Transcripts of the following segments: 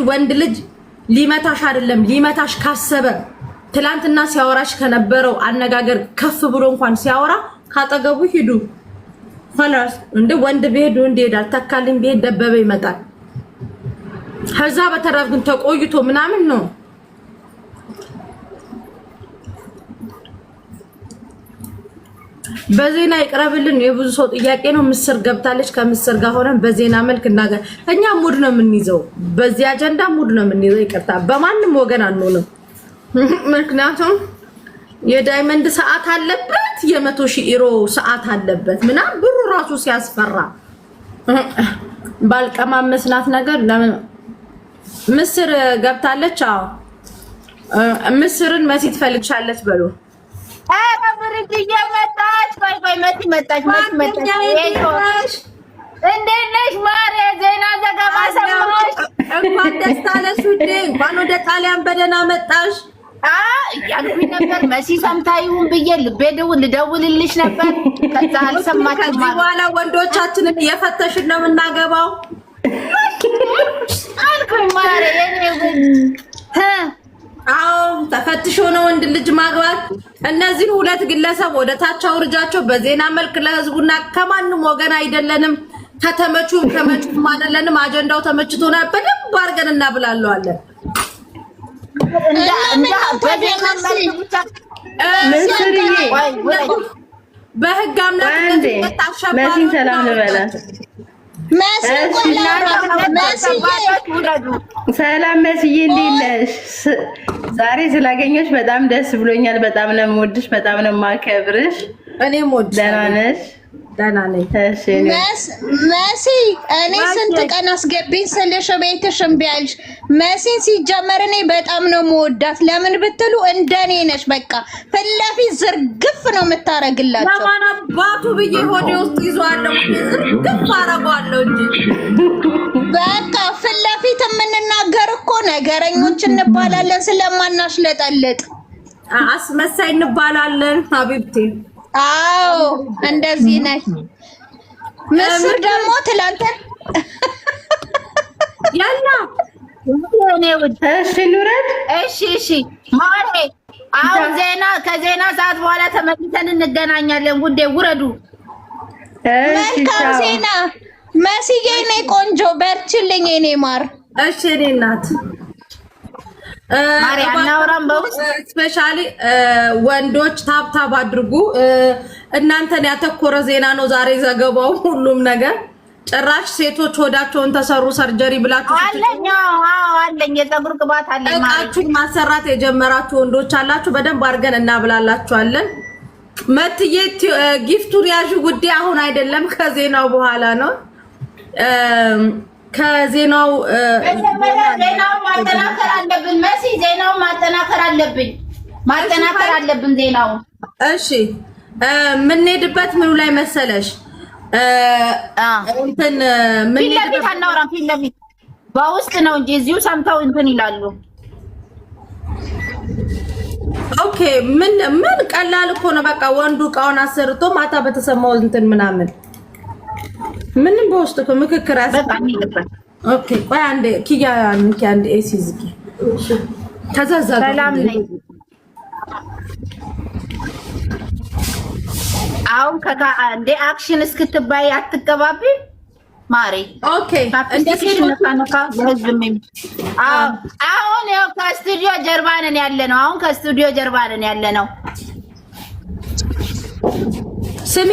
ወንድ ልጅ ሊመታሽ አይደለም ሊመታሽ ካሰበ ትላንትና ሲያወራሽ ከነበረው አነጋገር ከፍ ብሎ እንኳን ሲያወራ ካጠገቡ ሂዱ خلاص እንደ ወንድ ቢሄዱ እንደሄዳል ተካልኝ ቢሄድ ደበበ ይመጣል ከዛ በተረፈ ግን ተቆይቶ ምናምን ነው በዜና ይቀርብልን የብዙ ሰው ጥያቄ ነው ምስር ገብታለች ከምስር ጋር ሆነን በዜና መልክ እናገር እኛ ሙድ ነው የምንይዘው በዚህ አጀንዳ ሙድ ነው የምንይዘው ይቀርታ በማንም ወገን አንሆንም ምክንያቱም የዳይመንድ ሰዓት አለበት የ100,000 ዩሮ ሰዓት አለበት ምናምን ብሩ ራሱ ሲያስፈራ ባልቀማመስናት ነገር ለምን ምስር ገብታለች አዎ ምስርን መሲ ትፈልግሻለች በሉ አብርት እየመጣች ቆይ መሲ መጣች እንዴት ነሽ ማሬ ዜና ዘገባ ሰማሽ እንኳን ደስ አለሽ ውዴ እንኳን ወደ ጣሊያን በደህና መጣሽ ያልኩኝ ነበር መሲ ሰምታ ይሁን ብዬ ልቤ ልደውልልሽ ነበር ከዛ አልሰማችም ማለት በኋላ ወንዶቻችንን እየፈተሽን ነው የምናገባው አልኩኝ ማሬ አዎ ተፈትሾ ነው ወንድ ልጅ ማግባት እነዚህ ሁለት ግለሰብ ወደ ታች አውርጃቸው በዜና መልክ ለህዝቡና ከማንም ወገን አይደለንም ከተመቹም ከመቹም አይደለንም አጀንዳው ተመችቶና በደንብ አድርገን እናብላለዋለን እንዳ በዜና መልክ ብቻ በህግ አምላክ መሲ ሰላም ልበላት ሰላም መስዬ እንዴት ነሽ? ዛሬ ስላገኘሽ በጣም ደስ ብሎኛል። በጣም ነው የምወድሽ፣ በጣም ነው የማከብርሽ። እኔም ወድሽ። ደህና ነሽ? ደህና ነኝ። እሺ መሲ እኔ ስንት ቀን አስገቢኝ ስልሽ ቤትሽ እምቢ አልሽ። መሲን ሲጀመር እኔ በጣም ነው የምወዳት። ለምን ብትሉ እንደኔ ነሽ። በቃ ፍላፊ ዝርግፍ ነው የምታረግላቸው። ለማን አባቱ ብዬ ሆዴ ውስጥ ይዟለሁ ዝርግፍ አረጋለሁ እንጂ በቃ ፍላፊት የምንናገር እኮ ነገረኞች እንባላለን ስለማናሽለጠልጥ አስመሳይ እንባላለን ሀቢብቴ አዎ እንደዚህ ነሽ። ምስር ደግሞ ትላንትን ያላ እሺ ኑረት እሺ ማሬ አሁን ከዜና ሰዓት በኋላ ተመልሰን እንገናኛለን። ጉዴ ውረዱ። መልካም ዜና መስዬ እኔ ቆንጆ በርችልኝ እኔ ማር። እሺ እኔ እናት ማሪ አናወራም በውስጥ ስፔሻሊ ወንዶች ታብታብ አድርጉ። እናንተን ያተኮረ ዜና ነው ዛሬ ዘገባው ሁሉም ነገር። ጭራሽ ሴቶች ሆዳቸውን ተሰሩ ሰርጀሪ ብላችሁ አለኝ የፀጉር ቅባት አለኝ እቃችሁን ማሰራት የጀመራችሁ ወንዶች አላችሁ። በደንብ አድርገን እናብላላችኋለን። መትዬ ጊፍቱን ያዡ ጉዳይ አሁን አይደለም ከዜናው በኋላ ነው። ከዜናው ማጠናከር አለብን መሲ ዜናው ማጠናከር አለብን ዜናው እሺ የምንሄድበት ምኑ ላይ መሰለሽ እንትን ምን ለፊት አናወራም ፊት ለፊት በውስጥ ነው እንጂ እዚሁ ሰምተው እንትን ይላሉ። ኦኬ ምን ቀላል እኮ ነው። በቃ ወንዱ እቃውን አሰርቶ ማታ በተሰማው እንትን ምናምን ምንም በውስጥ እኮ ምክክር አስበጣኝበት። ኦኬ ቆይ አንዴ ኪያ አንዴ ኤሲ ዝጊ ተዛዛ ሰላም ነኝ። አሁን እንደ አክሽን እስክትባይ አትቀባቢ ማሪ። ኦኬ እንደዚህ ነካነካ ለህዝብ አሁን ያው ከስቱዲዮ ጀርባ ነን ያለነው። አሁን ከስቱዲዮ ጀርባ ነን ያለነው። ስሚ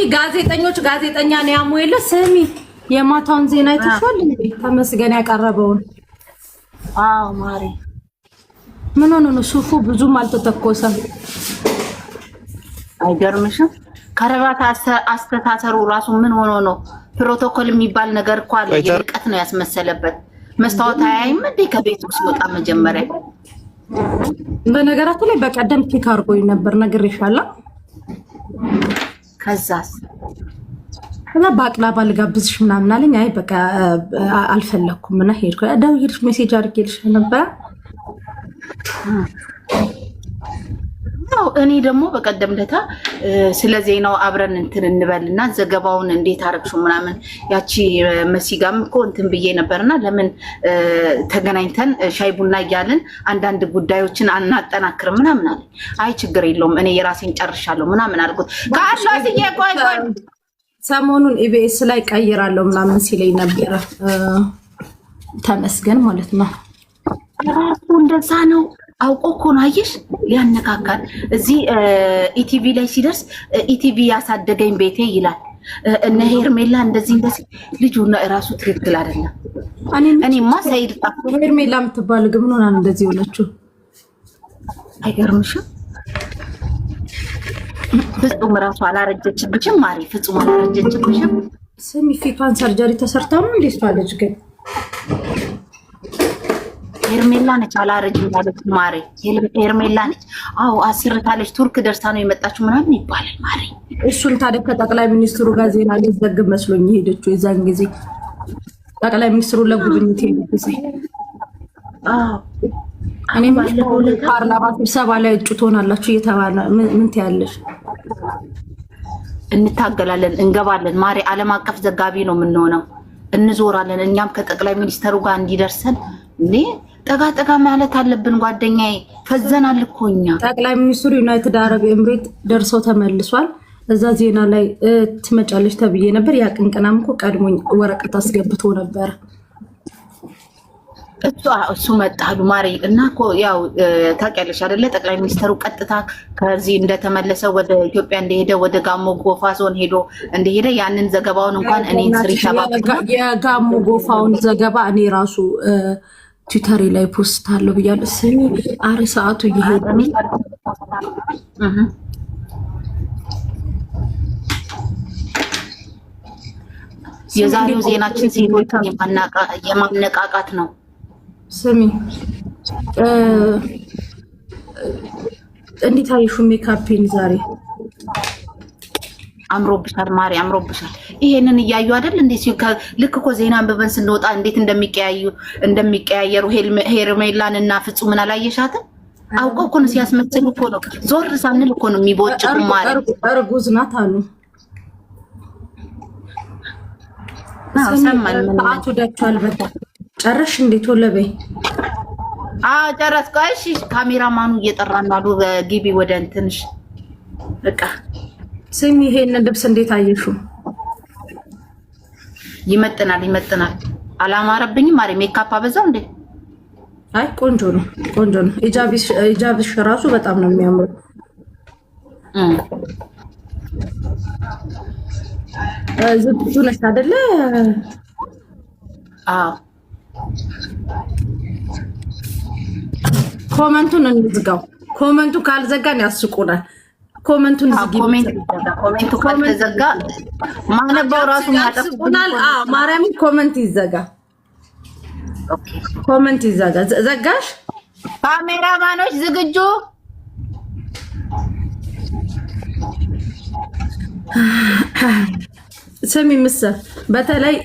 ጋዜጠኛ ነው ያሙ የለ ስሚ የማታውን ዜና አይተሽዋል እንዴ? ተመስገን ያቀረበውን። አዎ ማሪ ምን ሆነ ነው ሱፉ ብዙም አልተተኮሰም። አይገርምሽም? ከረባት አስተታሰሩ ራሱ ምን ሆኖ ነው? ፕሮቶኮል የሚባል ነገር እኮ አለ። የርቀት ነው ያስመሰለበት። መስታወት አያይም እንዴ ከቤቱ ሲወጣ መጀመሪያ? በነገራቱ ላይ በቀደም ፒክ አድርጎኝ ነበር ነግሬሻለሁ። ከዛስ እና ባቅላባ ልጋብዝሽ ምናምን አለኝ። አይ በቃ አልፈለኩም እና ሄድኩ። ደውዬልሽ ሜሴጅ አድርጌልሽ ነበር። እኔ ደግሞ በቀደም ለታ ስለ ዜናው አብረን እንትን እንበልና ዘገባውን እንዴት አረግሽው ምናምን ያቺ መሲጋም እኮ እንትን ብዬ ነበርና ለምን ተገናኝተን ሻይ ቡና እያልን አንዳንድ ጉዳዮችን አናጠናክርም ምናምን አለ። አይ ችግር የለውም እኔ የራሴን ጨርሻለሁ ምናምን አልኩት። ካላስዬ ቆይ ሰሞኑን ኢቢኤስ ላይ ቀይራለሁ ምናምን ሲለኝ ነበር። ተመስገን ማለት ነው። ራሱ እንደዛ ነው። አውቆ እኮ ነው አየሽ፣ ሊያነካካል። እዚህ ኢቲቪ ላይ ሲደርስ ኢቲቪ ያሳደገኝ ቤቴ ይላል። እነ ሄርሜላ እንደዚህ ልጁ ራሱ ትክክል አይደለም። እኔማ ሰይድ ሄርሜላ የምትባል ግን ምን ሆና እንደዚህ ሆነችው? አይገርምሽም? ፍጹም ራሱ አላረጀችብሽም ማሪ፣ ፍጹም አላረጀችብሽም። ስሚ ፊቷን ሰርጀሪ ተሰርታ ነው እንዴ እሷ ልጅ ግን ሄርሜላ ነች አላረጅም ማለት ማሪ፣ ሄርሜላ ነች። አዎ አስርታለች። ቱርክ ደርሳ ነው የመጣችው ምናምን ይባላል ማሪ። እሱን ታዲያ ከጠቅላይ ሚኒስትሩ ጋር ዜና ሊዘግብ መስሎኝ ሄደችው። የዛን ጊዜ ጠቅላይ ሚኒስትሩ ለጉብኝት ሄደች። እኔ ፓርላማ ስብሰባ ላይ እጩ ትሆናላችሁ እየተባለ ምን ትያለሽ? እንታገላለን፣ እንገባለን ማሪ። ዓለም አቀፍ ዘጋቢ ነው የምንሆነው፣ እንዞራለን። እኛም ከጠቅላይ ሚኒስትሩ ጋር እንዲደርሰን እንዴ ጠጋ ማለት አለብን ጓደኛዬ። ፈዘናል እኮ እኛ። ጠቅላይ ሚኒስትሩ ዩናይትድ አረብ ኤምሬት ደርሰው ተመልሷል። እዛ ዜና ላይ ትመጫለች ተብዬ ነበር። ያ ቅንቅናም እኮ ቀድሞኝ ወረቀት አስገብቶ ነበር። እሱ መጣሉ ማሪ እና እኮ ያው ታውቂያለሽ አይደለ? ጠቅላይ ሚኒስትሩ ቀጥታ ከዚህ እንደተመለሰ ወደ ኢትዮጵያ እንደሄደ ወደ ጋሞ ጎፋ ዞን ሄዶ እንደሄደ ያንን ዘገባውን እንኳን እኔ ስሪ የጋሞ ጎፋውን ዘገባ እኔ ራሱ ትዊተር ላይ ፖስት አለው ብያለሁ። ስሚ አረ ሰዓቱ እየሄደ የዛሬው ዜናችን ሴቶችን የማነቃቃት ነው። ስሚ እንዴት አየሹ ሜካፔን ዛሬ? አምሮብሻል ማሪ፣ አምሮብሻል። ይሄንን እያዩ አይደል እንዴ? ልክ እኮ ዜና አንብበን ስንወጣ እንዴት እንደሚቀያየሩ ሄርሜላን እና ፍጹምን አላየሻትም? አውቀው እኮ ነው ሲያስመስሉ እኮ ነው። ዞር ሳንል እኮ ነው የሚቦጭቁ ማሪ። እርጉዝ ናት አሉ። ሰማን። ሰዓቱ ደርሷል። በቃ ጨረሽ እንዴት ወለበይ? አዎ ጨረስኩ። እሺ ካሜራማኑ እየጠራን አሉ። ግቢ ወደ እንትንሽ በቃ። ስሚ ይሄን ልብስ እንዴት አየሽው? ይመጥናል። አላማረብኝም ማሪ። ሜካፕ አበዛው እንዴ? አይ ቆንጆ ነው። ኢጃብሽ ራሱ በጣም ነው የሚያምረው። ዝግጁ ነሽ አይደለ? አዎ። ኮመንቱን እንዝጋው። ኮመንቱ ካልዘጋን ያስቁናል። ኮመንቱን ዝጊ። ኮሜንቱ ካልተዘጋ ማነበው ራሱ ያስቁናል። ማርያም ኮመንት ይዘጋ። ኦኬ ኮመንት ይዘጋ። ዘጋሽ? ካሜራማኖች ዝግጁ? ስሚ ምስል በተለይ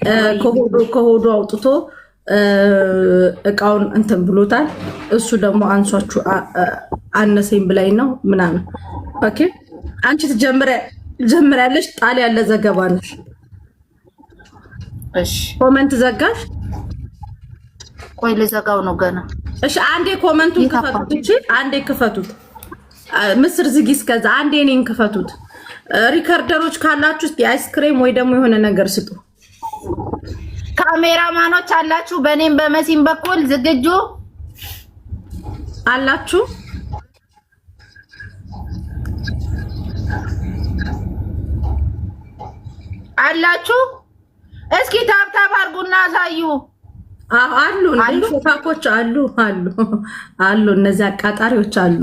ከሆዱ አውጥቶ እቃውን እንትን ብሎታል። እሱ ደግሞ አንሷችሁ አነሰኝ ብላይ ነው ምናምን። ኦኬ አንቺ ትጀምሪያለሽ። ጣል ያለ ዘገባ ነሽ። እሺ ኮመንት ዘጋሽ? ቆይ ልዘጋው ነው ገና። እሺ አንዴ ኮመንቱን ክፈቱት። እሺ አንዴ ክፈቱት። ምስር ዝጊ። እስከዛ አንዴ እኔን ክፈቱት። ሪከርደሮች ካላችሁ እስቲ አይስክሬም ወይ ደግሞ የሆነ ነገር ስጡ። ካሜራማኖች አላችሁ? በእኔም በመሲም በኩል ዝግጁ አላችሁ? እስኪ ታብታብ አድርጉና አሳዩ። አሉ ሾካኮች አሉ። እነዚህ አቃጣሪዎች አሉ።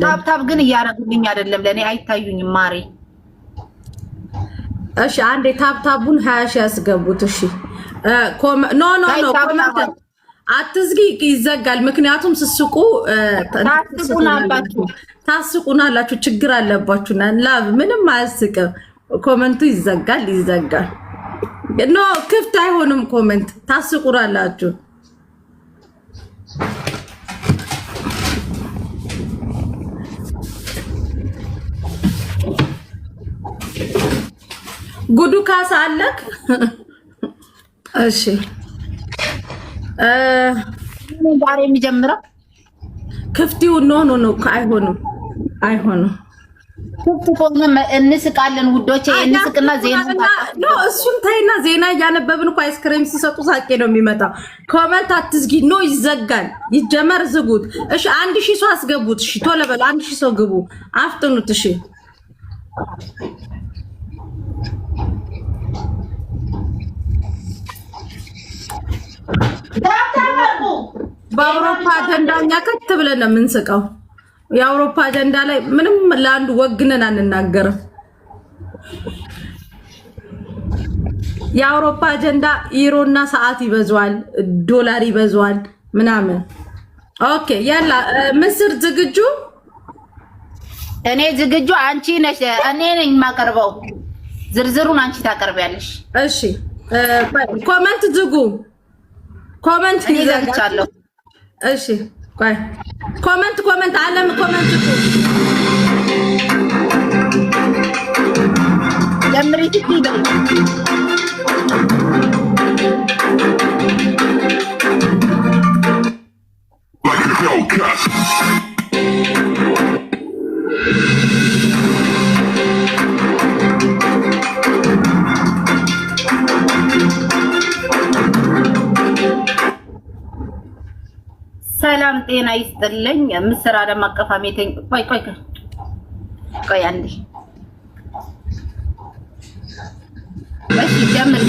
ታብታብ ግን እያደረጉልኝ አይደለም። ለእኔ አይታዩኝም ማሪ። እሺ አንዴ ታብታቡን 20 ሺህ ያስገቡት። እሺ ኖ አትዝጊ፣ ይዘጋል። ምክንያቱም ስስቁ ታስቁናላችሁ። ችግር አለባችሁና ምንም አያስቅም። ኮመንቱ ይዘጋል። ኖ ክፍት አይሆንም ኮመንት። ታስቁናላችሁ። ጉዱ ካሳ አለክ? እሺ ዛሬ የሚጀምረው ክፍቲው ነው አይሆንም። እንስቃለን ውዶቼ፣ እንስቅና ዜና ነው። እሱን ታይና ዜና እያነበብን እኮ አይስክሬም ሲሰጡ ሳቄ ነው የሚመጣው። ኮመንት አትዝጊ፣ ነው ይዘጋል። ይጀመር ዝጉት። እሺ 1000 ሰው አስገቡት። እሺ ቶሎ በሉ 1000 ሰው ግቡ፣ አፍጥኑት። እሺ በአውሮፓ አጀንዳኛ ከት ብለን ነው የምንስቀው። የአውሮፓ አጀንዳ ላይ ምንም ለአንዱ ወግነን አንናገርም። የአውሮፓ አጀንዳ ዩሮና ሰዓት ይበዛዋል፣ ዶላር ይበዛዋል ምናምን። ኦኬ ያላ ምስር ዝግጁ? እኔ ዝግጁ። አንቺ ነሽ እኔ ነኝ የማቀርበው። ዝርዝሩን አንቺ ታቀርቢያለሽ። እሺ ኮመንት ዝጉ። ኮመንት ይዘግቻለሁ። እሺ ቆይ ኮመንት አለም ኮመንት ዝጉ። ለምሪት ይደል ሰላም ጤና ይስጥልኝ። ምስር ዓለም አቀፍ አሜተኝ ቆይ አንዴ እሺ ጀምር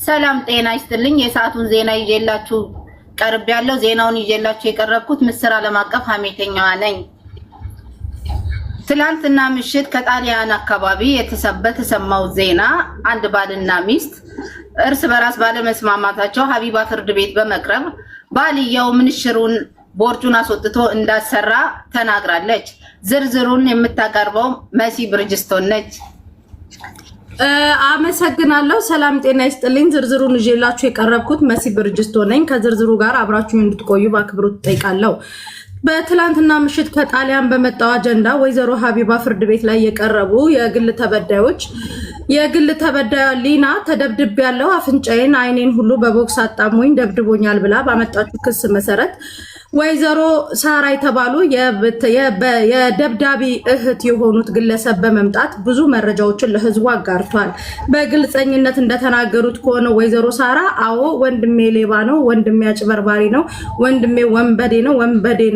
ሰላም ጤና ይስጥልኝ። የሰዓቱን ዜና ይዤላችሁ ቀርቤያለሁ። ዜናውን ይዤላችሁ የቀረብኩት ምስር ዓለም አቀፍ አሜተኛዋ ነኝ። ትላንትና ምሽት ከጣሊያን አካባቢ የተሰማው ዜና አንድ ባልና ሚስት እርስ በራስ ባለመስማማታቸው ሀቢባ ፍርድ ቤት በመቅረብ ባልየው ምንሽሩን ቦርጁን አስወጥቶ እንዳሰራ ተናግራለች። ዝርዝሩን የምታቀርበው መሲ ብርጅስቶን ነች። አመሰግናለሁ። ሰላም ጤና ይስጥልኝ። ዝርዝሩን ይዤላችሁ የቀረብኩት መሲ ብርጅስቶን ነኝ። ከዝርዝሩ ጋር አብራችሁ እንድትቆዩ በአክብሮት ጠይቃለሁ። በትላንትና ምሽት ከጣሊያን በመጣው አጀንዳ ወይዘሮ ሀቢባ ፍርድ ቤት ላይ የቀረቡ የግል ተበዳዩ ሊና ተደብድቤያለሁ፣ አፍንጫዬን፣ አይኔን ሁሉ በቦክስ አጣሞኝ ደብድቦኛል ብላ ባመጣችው ክስ መሰረት ወይዘሮ ሳራ የተባሉ የደብዳቢ እህት የሆኑት ግለሰብ በመምጣት ብዙ መረጃዎችን ለሕዝቡ አጋርቷል። በግልጸኝነት እንደተናገሩት ከሆነ ወይዘሮ ሳራ አዎ ወንድሜ ሌባ ነው፣ ወንድሜ አጭበርባሪ ነው፣ ወንድሜ ወንበዴ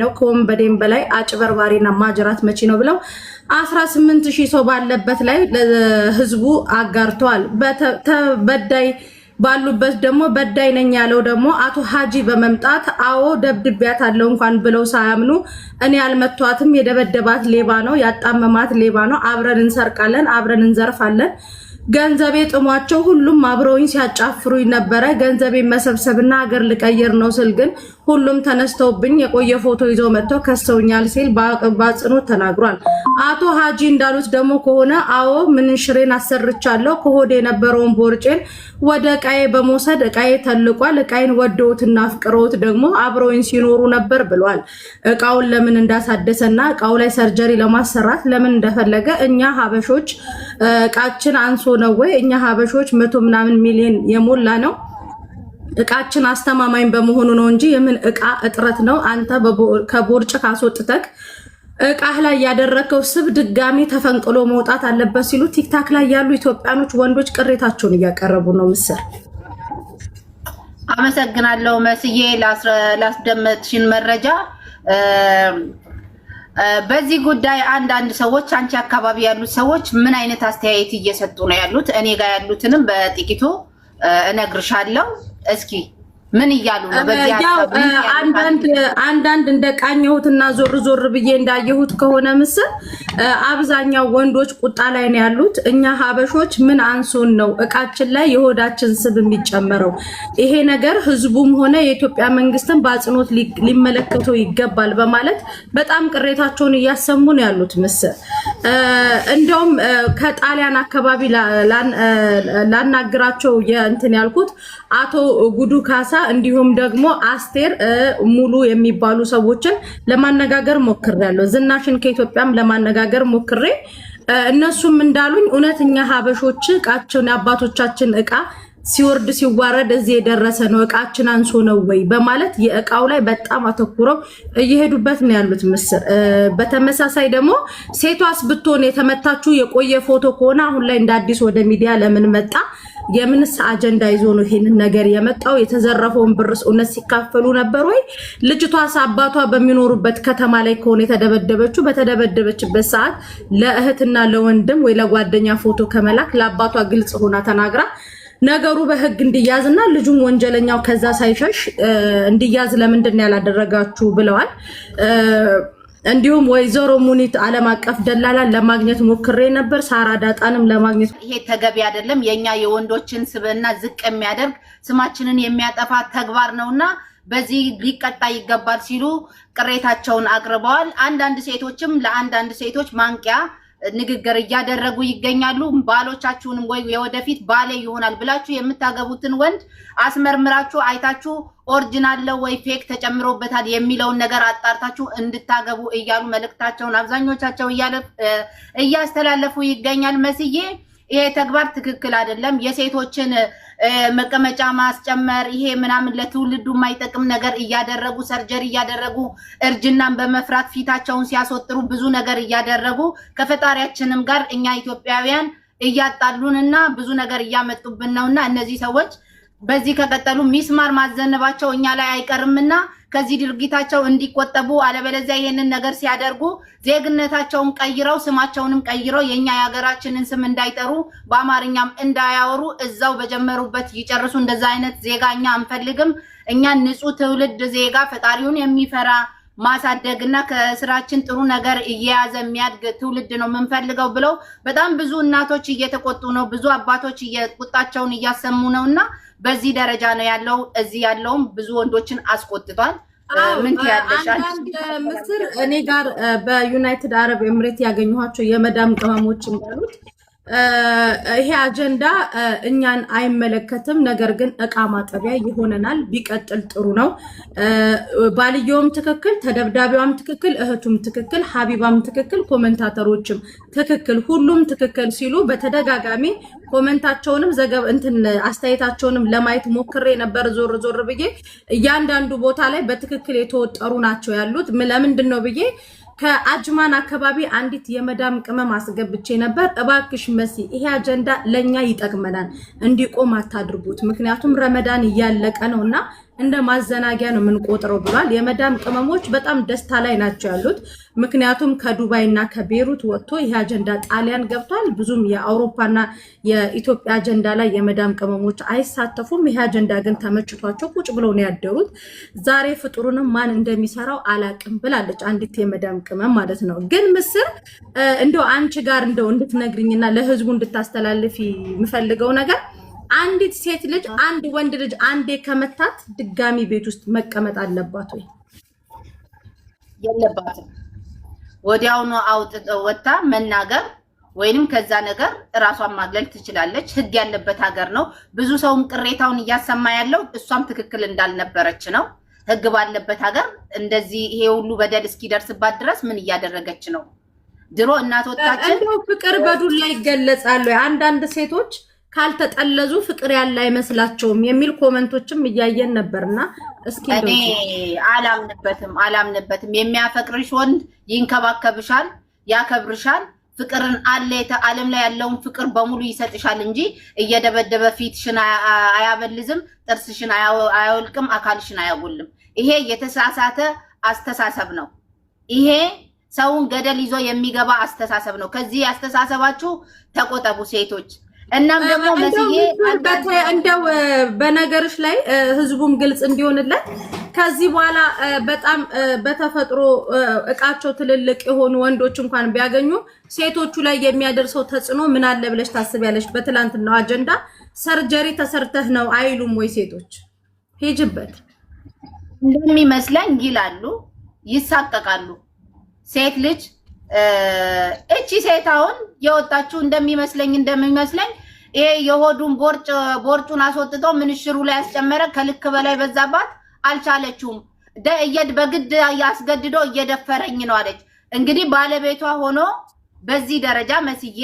ነው፣ ከወንበዴም በላይ አጭበርባሪና ማጅራት መቺ ነው ብለው 18000 ሰው ባለበት ላይ ለሕዝቡ አጋርተዋል። በዳይ ባሉበት ደግሞ በዳይ ነኝ ያለው ደግሞ አቶ ሀጂ በመምጣት አዎ ደብድቢያት አለው እንኳን ብለው ሳያምኑ እኔ ያልመቷትም የደበደባት ሌባ ነው፣ ያጣመማት ሌባ ነው፣ አብረን እንሰርቃለን፣ አብረን እንዘርፋለን፣ ገንዘቤ ጥሟቸው ሁሉም አብረውኝ ሲያጫፍሩኝ ነበረ። ገንዘቤ መሰብሰብና ሀገር ልቀይር ነው ስል ግን ሁሉም ተነስተውብኝ የቆየ ፎቶ ይዘው መጥተው ከሰውኛል ሲል በአጽንኦት ተናግሯል። አቶ ሀጂ እንዳሉት ደግሞ ከሆነ አዎ ምንሽሬን አሰርቻለሁ፣ ከሆድ የነበረውን ቦርጬን ወደ እቃዬ በመውሰድ እቃዬ ተልቋል። እቃዬን ወደውትና አፍቅረውት ደግሞ አብረውኝ ሲኖሩ ነበር ብሏል። እቃውን ለምን እንዳሳደሰና እቃው ላይ ሰርጀሪ ለማሰራት ለምን እንደፈለገ እኛ ሀበሾች እቃችን አንሶ ነው ወይ? እኛ ሀበሾች 100 ምናምን ሚሊዮን የሞላ ነው። እቃችን አስተማማኝ በመሆኑ ነው እንጂ የምን እቃ እጥረት ነው? አንተ ከቦርጭ ካስወጥተክ እቃህ ላይ ያደረከው ስብ ድጋሚ ተፈንቅሎ መውጣት አለበት ሲሉ ቲክታክ ላይ ያሉ ኢትዮጵያኖች ወንዶች ቅሬታቸውን እያቀረቡ ነው። ምስር አመሰግናለሁ መስዬ ላስደመጥሽን መረጃ። በዚህ ጉዳይ አንዳንድ ሰዎች አንቺ አካባቢ ያሉት ሰዎች ምን አይነት አስተያየት እየሰጡ ነው ያሉት? እኔ ጋር ያሉትንም በጥቂቱ እነግርሻለሁ። እስኪ ምን እያሉ ነው? በዚህ አንዳንድ እንደ ቃኘሁትና ዞር ዞር ብዬ እንዳየሁት ከሆነ ምስል አብዛኛው ወንዶች ቁጣ ላይ ነው ያሉት። እኛ ሀበሾች ምን አንሶን ነው እቃችን ላይ የሆዳችን ስብ የሚጨመረው? ይሄ ነገር ህዝቡም ሆነ የኢትዮጵያ መንግስትን በአጽንኦት ሊመለከተው ይገባል በማለት በጣም ቅሬታቸውን እያሰሙ ነው ያሉት። ምስል እንደውም ከጣሊያን አካባቢ ላናግራቸው እንትን ያልኩት አቶ ጉዱ ካሳ እንዲሁም ደግሞ አስቴር ሙሉ የሚባሉ ሰዎችን ለማነጋገር ሞክሬያለሁ። ዝናሽን ከኢትዮጵያም ለማነጋገር ሞክሬ እነሱም እንዳሉኝ እውነተኛ ሀበሾች እቃቸውን የአባቶቻችን እቃ ሲወርድ ሲዋረድ እዚህ የደረሰ ነው እቃችን አንሶ ነው ወይ በማለት የእቃው ላይ በጣም አተኩረው እየሄዱበት ነው ያሉት ምስር። በተመሳሳይ ደግሞ ሴቷስ ብትሆን የተመታችሁ የቆየ ፎቶ ከሆነ አሁን ላይ እንደ አዲስ ወደ ሚዲያ ለምን መጣ? የምንስ አጀንዳ ይዞ ነው ይሄንን ነገር የመጣው? የተዘረፈውን ብርስ እውነት ሲካፈሉ ነበር ወይ? ልጅቷስ አባቷ በሚኖሩበት ከተማ ላይ ከሆነ የተደበደበችው በተደበደበችበት ሰዓት ለእህትና ለወንድም ወይ ለጓደኛ ፎቶ ከመላክ ለአባቷ ግልጽ ሆና ተናግራ ነገሩ በህግ እንዲያዝና ልጁም ወንጀለኛው ከዛ ሳይሸሽ እንዲያዝ ለምንድን ያላደረጋችሁ ብለዋል። እንዲሁም ወይዘሮ ሙኒት ዓለም አቀፍ ደላላን ለማግኘት ሞክሬ ነበር። ሳራ ዳጣንም ለማግኘት ይሄ ተገቢ አይደለም። የኛ የወንዶችን ስብዕና ዝቅ የሚያደርግ ስማችንን የሚያጠፋ ተግባር ነውና በዚህ ሊቀጣ ይገባል ሲሉ ቅሬታቸውን አቅርበዋል። አንዳንድ ሴቶችም ለአንዳንድ ሴቶች ማንቂያ ንግግር እያደረጉ ይገኛሉ። ባሎቻችሁንም ወይ የወደፊት ባሌ ይሆናል ብላችሁ የምታገቡትን ወንድ አስመርምራችሁ አይታችሁ ኦሪጂናል ነው ወይ ፌክ ተጨምሮበታል የሚለውን ነገር አጣርታችሁ እንድታገቡ እያሉ መልእክታቸውን አብዛኞቻቸው እያስተላለፉ ይገኛል። መስዬ ይሄ ተግባር ትክክል አይደለም። የሴቶችን መቀመጫ ማስጨመር ይሄ ምናምን ለትውልዱ የማይጠቅም ነገር እያደረጉ ሰርጀሪ እያደረጉ እርጅናን በመፍራት ፊታቸውን ሲያስወጥሩ ብዙ ነገር እያደረጉ ከፈጣሪያችንም ጋር እኛ ኢትዮጵያውያን እያጣሉንና ብዙ ነገር እያመጡብን ነውና እነዚህ ሰዎች በዚህ ከቀጠሉ ሚስማር ማዘነባቸው እኛ ላይ አይቀርምና ከዚህ ድርጊታቸው እንዲቆጠቡ፣ አለበለዚያ ይሄንን ነገር ሲያደርጉ ዜግነታቸውን ቀይረው ስማቸውንም ቀይረው የኛ የሀገራችንን ስም እንዳይጠሩ በአማርኛም እንዳያወሩ እዛው በጀመሩበት ይጨርሱ። እንደዛ አይነት ዜጋ እኛ አንፈልግም። እኛ ንጹህ ትውልድ ዜጋ ፈጣሪውን የሚፈራ ማሳደግና ከስራችን ጥሩ ነገር እየያዘ የሚያድግ ትውልድ ነው የምንፈልገው ብለው በጣም ብዙ እናቶች እየተቆጡ ነው። ብዙ አባቶች ቁጣቸውን እያሰሙ ነውና በዚህ ደረጃ ነው ያለው። እዚህ ያለውም ብዙ ወንዶችን አስቆጥቷል። ምን ትያለሽ? ምስር እኔ ጋር በዩናይትድ አረብ ኤምሬት ያገኘኋቸው የመዳም ቅመሞች እንዳሉት ይሄ አጀንዳ እኛን አይመለከትም፣ ነገር ግን እቃ ማጠቢያ ይሆነናል። ቢቀጥል ጥሩ ነው። ባልየውም ትክክል፣ ተደብዳቢዋም ትክክል፣ እህቱም ትክክል፣ ሀቢባም ትክክል፣ ኮሜንታተሮችም ትክክል፣ ሁሉም ትክክል ሲሉ በተደጋጋሚ ኮሜንታቸውንም አስተያየታቸውንም ለማየት ሞክሬ ነበር። ዞር ዞር ብዬ እያንዳንዱ ቦታ ላይ በትክክል የተወጠሩ ናቸው ያሉት። ለምንድን ነው ብዬ ከአጅማን አካባቢ አንዲት የመዳም ቅመም አስገብቼ ነበር። እባክሽ መሲ ይሄ አጀንዳ ለኛ ይጠቅመናል፣ እንዲቆም አታድርጉት፣ ምክንያቱም ረመዳን እያለቀ ነውና እንደ ማዘናጊያ ነው የምንቆጥረው ብሏል። የመዳም ቅመሞች በጣም ደስታ ላይ ናቸው ያሉት፣ ምክንያቱም ከዱባይ እና ከቤሩት ወጥቶ ይሄ አጀንዳ ጣሊያን ገብቷል። ብዙም የአውሮፓና የኢትዮጵያ አጀንዳ ላይ የመዳም ቅመሞች አይሳተፉም። ይሄ አጀንዳ ግን ተመችቷቸው ቁጭ ብለው ነው ያደሩት። ዛሬ ፍጡሩንም ማን እንደሚሰራው አላቅም ብላለች አንዲት የመዳም ቅመም ማለት ነው። ግን ምስር እንደው አንቺ ጋር እንደው እንድትነግሪኝና ለህዝቡ እንድታስተላልፊ የምፈልገው ነገር አንዲት ሴት ልጅ አንድ ወንድ ልጅ አንዴ ከመታት ድጋሚ ቤት ውስጥ መቀመጥ አለባት ወይ? የለባትም። ወዲያውኑ ወጣ መናገር ወይንም ከዛ ነገር ራሷን ማግለል ትችላለች። ህግ ያለበት ሀገር ነው። ብዙ ሰውም ቅሬታውን እያሰማ ያለው እሷም ትክክል እንዳልነበረች ነው። ህግ ባለበት ሀገር እንደዚህ ይሄ ሁሉ በደል እስኪደርስባት ድረስ ምን እያደረገች ነው? ድሮ እናቶቻችን እንደው ፍቅር በዱላ ይገለጻሉ። አንዳንድ ሴቶች ካልተጠለዙ ፍቅር ያለ አይመስላቸውም የሚል ኮሜንቶችም እያየን ነበርና እስኪ እኔ አላምንበትም። የሚያፈቅርሽ ወንድ ይንከባከብሻል፣ ያከብርሻል፣ ፍቅርን ዓለም ላይ ያለውን ፍቅር በሙሉ ይሰጥሻል እንጂ እየደበደበ ፊትሽን አያበልዝም፣ ጥርስሽን አያወልቅም፣ አካልሽን አያጎልም። ይሄ የተሳሳተ አስተሳሰብ ነው። ይሄ ሰውን ገደል ይዞ የሚገባ አስተሳሰብ ነው። ከዚህ አስተሳሰባችሁ ተቆጠቡ ሴቶች። እናም ደግሞ መስዬ እንደው በነገርሽ ላይ ህዝቡም ግልጽ እንዲሆንለት ከዚህ በኋላ በጣም በተፈጥሮ እቃቸው ትልልቅ የሆኑ ወንዶች እንኳን ቢያገኙ ሴቶቹ ላይ የሚያደርሰው ተጽዕኖ ምን አለ ብለሽ ታስቢያለሽ? በትላንትናው አጀንዳ ሰርጀሪ ተሰርተህ ነው አይሉም ወይ ሴቶች? ሂጅበት እንደሚመስለኝ ይላሉ፣ ይሳቀቃሉ። ሴት ልጅ እቺ ሴታውን የወጣችው እንደሚመስለኝ ይሄ የሆዱን ቦርጩን አስወጥቶ ምንሽሩ ላይ ያስጨመረ ከልክ በላይ በዛባት አልቻለችውም። በግድ ያስገድዶ እየደፈረኝ ነው አለች። እንግዲህ ባለቤቷ ሆኖ በዚህ ደረጃ መስዬ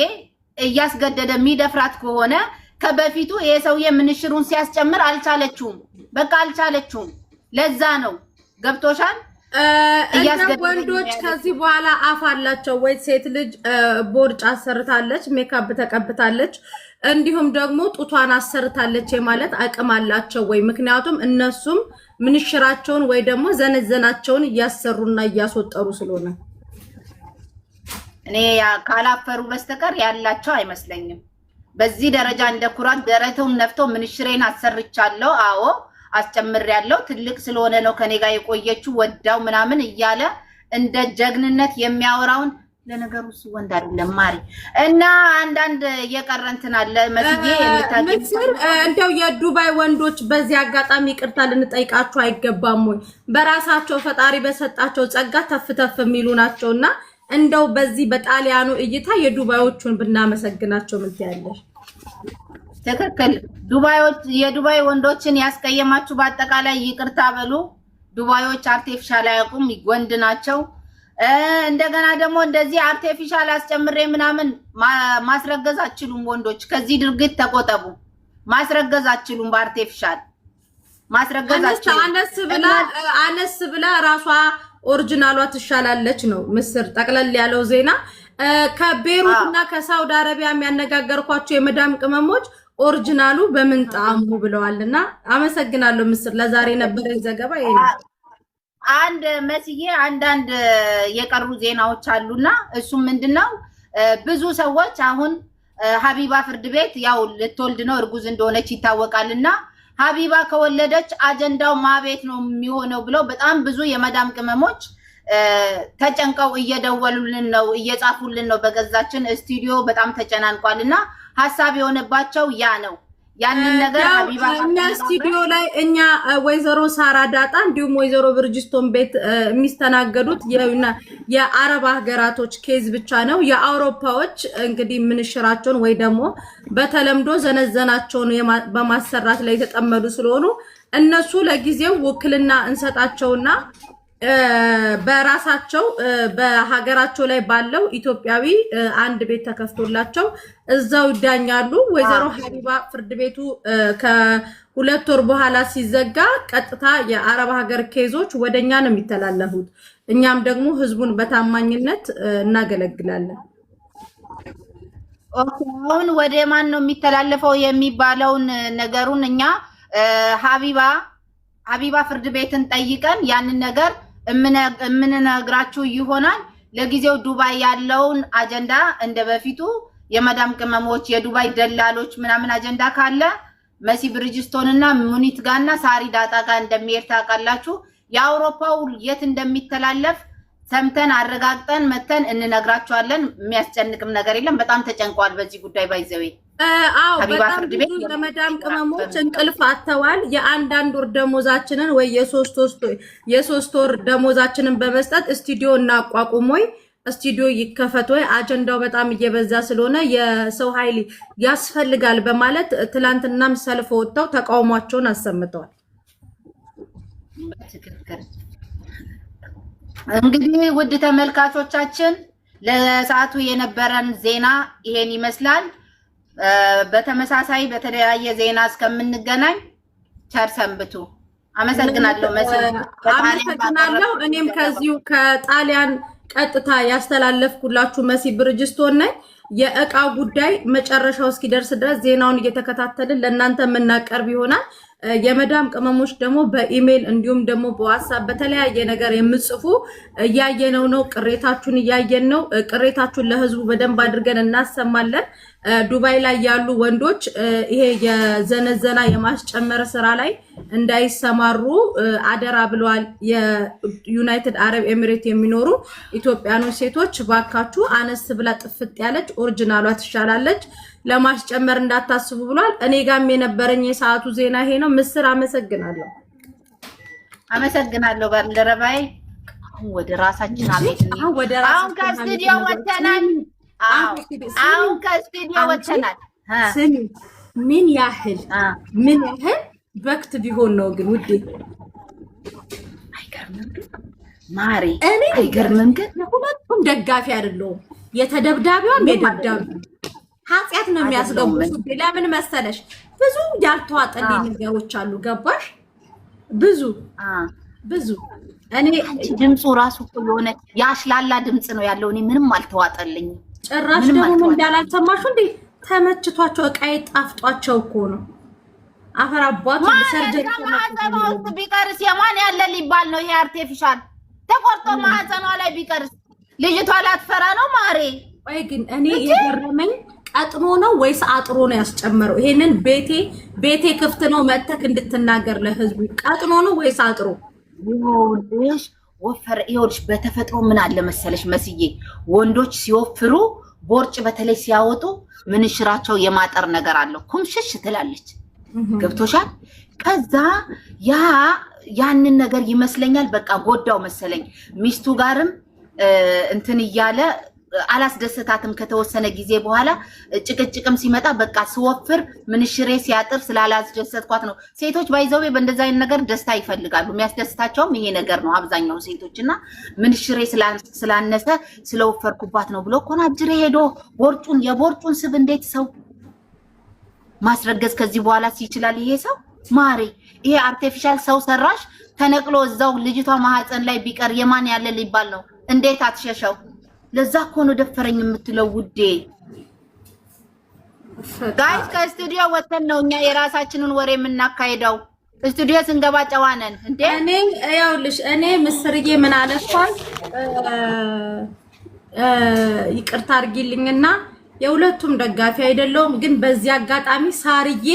እያስገደደ የሚደፍራት ከሆነ ከበፊቱ ይሄ ሰውዬ ምንሽሩን ሲያስጨምር አልቻለችውም። በቃ አልቻለችውም። ለዛ ነው ገብቶሻል። ወንዶች ከዚህ በኋላ አፍ አላቸው ወይ? ሴት ልጅ ቦርጭ አሰርታለች፣ ሜካፕ ተቀብታለች፣ እንዲሁም ደግሞ ጡቷን አሰርታለች ማለት አቅም አላቸው ወይ? ምክንያቱም እነሱም ምንሽራቸውን ወይ ደግሞ ዘነዘናቸውን እያሰሩና እያስወጠሩ ስለሆነ እኔ ካላፈሩ በስተቀር ያላቸው አይመስለኝም። በዚህ ደረጃ እንደ ኩራት ደረቱን ነፍቶ ምንሽሬን አሰርቻለሁ፣ አዎ አስጨምሬያለሁ፣ ትልቅ ስለሆነ ነው ከኔ ጋር የቆየችው ወዳው ምናምን እያለ እንደ ጀግንነት የሚያወራውን ለነገሩ እሱ ወንድ አይደለም ማሪ እና አንዳንድ የቀረንትን አለ መስዬ እንደው የዱባይ ወንዶች በዚህ አጋጣሚ ይቅርታ ልንጠይቃችሁ አይገባም ወይ? በራሳቸው ፈጣሪ በሰጣቸው ጸጋ ተፍተፍ የሚሉ ናቸውና እንደው በዚህ በጣሊያኑ እይታ የዱባዮቹን ብናመሰግናቸው ምን ትያለሽ? ትክክል። የዱባይ ወንዶችን ያስቀየማችሁ በአጠቃላይ ይቅርታ በሉ። ዱባዮች አርቲፊሻል አያውቁም፣ ወንድ ናቸው። እንደገና ደግሞ እንደዚህ አርቲፊሻል አስጨምሬ ምናምን ማስረገዝ አትችሉም። ወንዶች ከዚህ ድርጊት ተቆጠቡ። ማስረገዝ አትችሉም። በአርቲፊሻል ማስረገዝ አትችሉም። አነስ ብላ ራሷ ኦሪጂናሏ ትሻላለች ነው ምስር ጠቅለል ያለው ዜና። ከቤሩት እና ከሳውዲ አረቢያ የሚያነጋገርኳቸው የመዳም ቅመሞች ኦሪጂናሉ በምን ጣዕሙ ብለዋልና አመሰግናለሁ። ምስር ለዛሬ ነበረኝ ዘገባ ይሄ ነው። አንድ መስዬ አንዳንድ የቀሩ ዜናዎች አሉና እሱም ምንድነው ብዙ ሰዎች አሁን ሀቢባ ፍርድ ቤት ያው ልትወልድ ነው እርጉዝ እንደሆነች ይታወቃልና ሀቢባ ከወለደች አጀንዳው ማቤት ነው የሚሆነው ብለው በጣም ብዙ የመዳም ቅመሞች ተጨንቀው እየደወሉልን ነው እየጻፉልን ነው። በገዛችን ስቱዲዮ በጣም ተጨናንቋልና ሐሳብ የሆነባቸው ያ ነው። ያንን ነገር ሀቢባ ስቱዲዮ ላይ እኛ ወይዘሮ ሳራ ዳጣ እንዲሁም ወይዘሮ ብርጅስቶን ቤት የሚስተናገዱት የአረብ ሀገራቶች ኬዝ ብቻ ነው። የአውሮፓዎች እንግዲህ ምንሽራቸውን ወይ ደግሞ በተለምዶ ዘነዘናቸውን በማሰራት ላይ የተጠመዱ ስለሆኑ እነሱ ለጊዜው ውክልና እንሰጣቸውና በራሳቸው በሀገራቸው ላይ ባለው ኢትዮጵያዊ አንድ ቤት ተከፍቶላቸው እዛው ይዳኛሉ። ወይዘሮ ሀቢባ ፍርድ ቤቱ ከሁለት ወር በኋላ ሲዘጋ ቀጥታ የአረብ ሀገር ኬዞች ወደኛ ነው የሚተላለፉት። እኛም ደግሞ ህዝቡን በታማኝነት እናገለግላለን። አሁን ወደ ማን ነው የሚተላለፈው የሚባለውን ነገሩን እኛ ሀቢባ ፍርድ ቤትን ጠይቀን ያንን ነገር እምንነግራችሁ ይሆናል። ለጊዜው ዱባይ ያለውን አጀንዳ እንደ በፊቱ የመዳም ቅመሞች የዱባይ ደላሎች ምናምን አጀንዳ ካለ መሲ ብርጅስቶን እና ሙኒት ጋርና ሳሪ ዳጣ ጋር እንደሚሄድ ታውቃላችሁ። የአውሮፓው የት እንደሚተላለፍ ሰምተን አረጋግጠን መተን እንነግራችኋለን። የሚያስጨንቅም ነገር የለም። በጣም ተጨንቋል በዚህ ጉዳይ ባይዘዌ በጣም ብዙ የመዳም ቅመሞች እንቅልፍ አጥተዋል። የአንዳንድ ወር ደሞዛችንን ወይ የሶስት ወር ደሞዛችንን በመስጠት ስቱዲዮ እናቋቁም ወይ ስቱዲዮ ይከፈት ወይ አጀንዳው በጣም እየበዛ ስለሆነ የሰው ኃይል ያስፈልጋል በማለት ትላንትናም ሰልፍ ወጥተው ተቃውሟቸውን አሰምተዋል። እንግዲህ ውድ ተመልካቾቻችን ለሰዓቱ የነበረን ዜና ይሄን ይመስላል። በተመሳሳይ በተለያየ ዜና እስከምንገናኝ ቸር ሰንብቱ። አመሰግናለሁ። አመሰግናለሁ። እኔም ከዚሁ ከጣሊያን ቀጥታ ያስተላለፍኩላችሁ መሲ ብርጅስቶን ነኝ። የእቃው ጉዳይ መጨረሻው እስኪደርስ ድረስ ዜናውን እየተከታተልን ለእናንተ የምናቀርብ ይሆናል። የመዳም ቅመሞች ደግሞ በኢሜል እንዲሁም ደግሞ በዋትስአፕ በተለያየ ነገር የምጽፉ እያየነው ነው። ቅሬታችሁን እያየን ነው። ቅሬታችሁን ለህዝቡ በደንብ አድርገን እናሰማለን። ዱባይ ላይ ያሉ ወንዶች ይሄ የዘነዘና የማስጨመር ስራ ላይ እንዳይሰማሩ አደራ ብለዋል። የዩናይትድ አረብ ኤሚሬት የሚኖሩ ኢትዮጵያኖች ሴቶች ባካችሁ አነስ ብላ ጥፍጥ ያለች ኦሪጂናሏ ትሻላለች፣ ለማስጨመር እንዳታስቡ ብሏል። እኔ ጋም የነበረኝ የሰዓቱ ዜና ይሄ ነው። ምስር አመሰግናለሁ። አመሰግናለሁ ባልደረባይ። ወደ ራሳችን አቤት አሁን ከስቱዲዮ ወጥተናል። አሁን ከስቱዲዮ ወጥተናል። ስሚ ምን ያህል በክት ቢሆን ነው ግን ውዴ? አይገርምም ግን ማሪ? አይገርምም ግን ሁለቱም ደጋፊ አይደለሁም። የተደብዳቢዋም የደብዳቢ ኃጢአት ነው የሚያስገቡት። ለምን መሰለሽ? ብዙ ያልተዋጠልኝ ነገሮች አሉ። ገባሽ? ብዙ እኔ ድምፁ ራሱ የሆነ ያሽላላ ድምፅ ነው ያለው። እኔ ምንም አልተዋጠልኝም። ጭራሽ ደግሞ እንዳላልሰማሽ እንዴ? ተመችቷቸው እቃዬ ጣፍጧቸው እኮ ነው። አፈር አባቱ ሰርጀሪ ማህፀኗ ቢቀርስ የማን ያለ ሊባል ነው? ይሄ አርቲፊሻል ተቆርጦ ማህፀኗ ላይ ቢቀርስ ልጅቷ ላትፈራ ነው ማሬ? ወይ ግን እኔ የገረመኝ ቀጥኖ ነው ወይስ አጥሮ ነው ያስጨመረው? ይሄንን ቤቴ ክፍት ነው መተክ እንድትናገር ለህዝቡ። ቀጥኖ ነው ወይስ አጥሮ? ይኸውልሽ ወፈረ። ይኸውልሽ በተፈጥሮ ምን አለ መሰለሽ መስዬ፣ ወንዶች ሲወፍሩ ቦርጭ በተለይ ሲያወጡ ምንሽራቸው የማጠር ነገር አለው። ኩምሽሽ ትላለች። ገብቶሻል? ከዛ ያንን ነገር ይመስለኛል በቃ ጎዳው መሰለኝ። ሚስቱ ጋርም እንትን እያለ አላስደሰታትም። ከተወሰነ ጊዜ በኋላ ጭቅጭቅም ሲመጣ በቃ ስወፍር ምንሽሬ ሲያጥር ስላላስደሰትኳት ነው። ሴቶች ባይዘው በእንደዛ አይነት ነገር ደስታ ይፈልጋሉ። የሚያስደስታቸውም ይሄ ነገር ነው አብዛኛው ሴቶች። እና ምንሽሬ ስላነሰ ስለወፈርኩባት ነው ብሎ ኮናጅሬ ሄዶ የቦርጩን ስብ እንዴት ሰው ማስረገዝ ከዚህ በኋላ ይችላል? ይሄ ሰው ማሬ፣ ይሄ አርቲፊሻል ሰው ሰራሽ ተነቅሎ እዛው ልጅቷ ማህፀን ላይ ቢቀር የማን ያለ ሊባል ነው? እንዴት አትሸሸው? ለዛ እኮ ነው ደፈረኝ የምትለው ውዴ። ጋይስ ከስቱዲዮ ወተን ነው እኛ የራሳችንን ወሬ የምናካሄደው። ስቱዲዮ ስንገባ ጨዋ ነን እንዴ? እኔ ምስርዬ ምን አለፋል ይቅርታ አድርጊልኝና የሁለቱም ደጋፊ አይደለሁም። ግን በዚህ አጋጣሚ ሳርዬ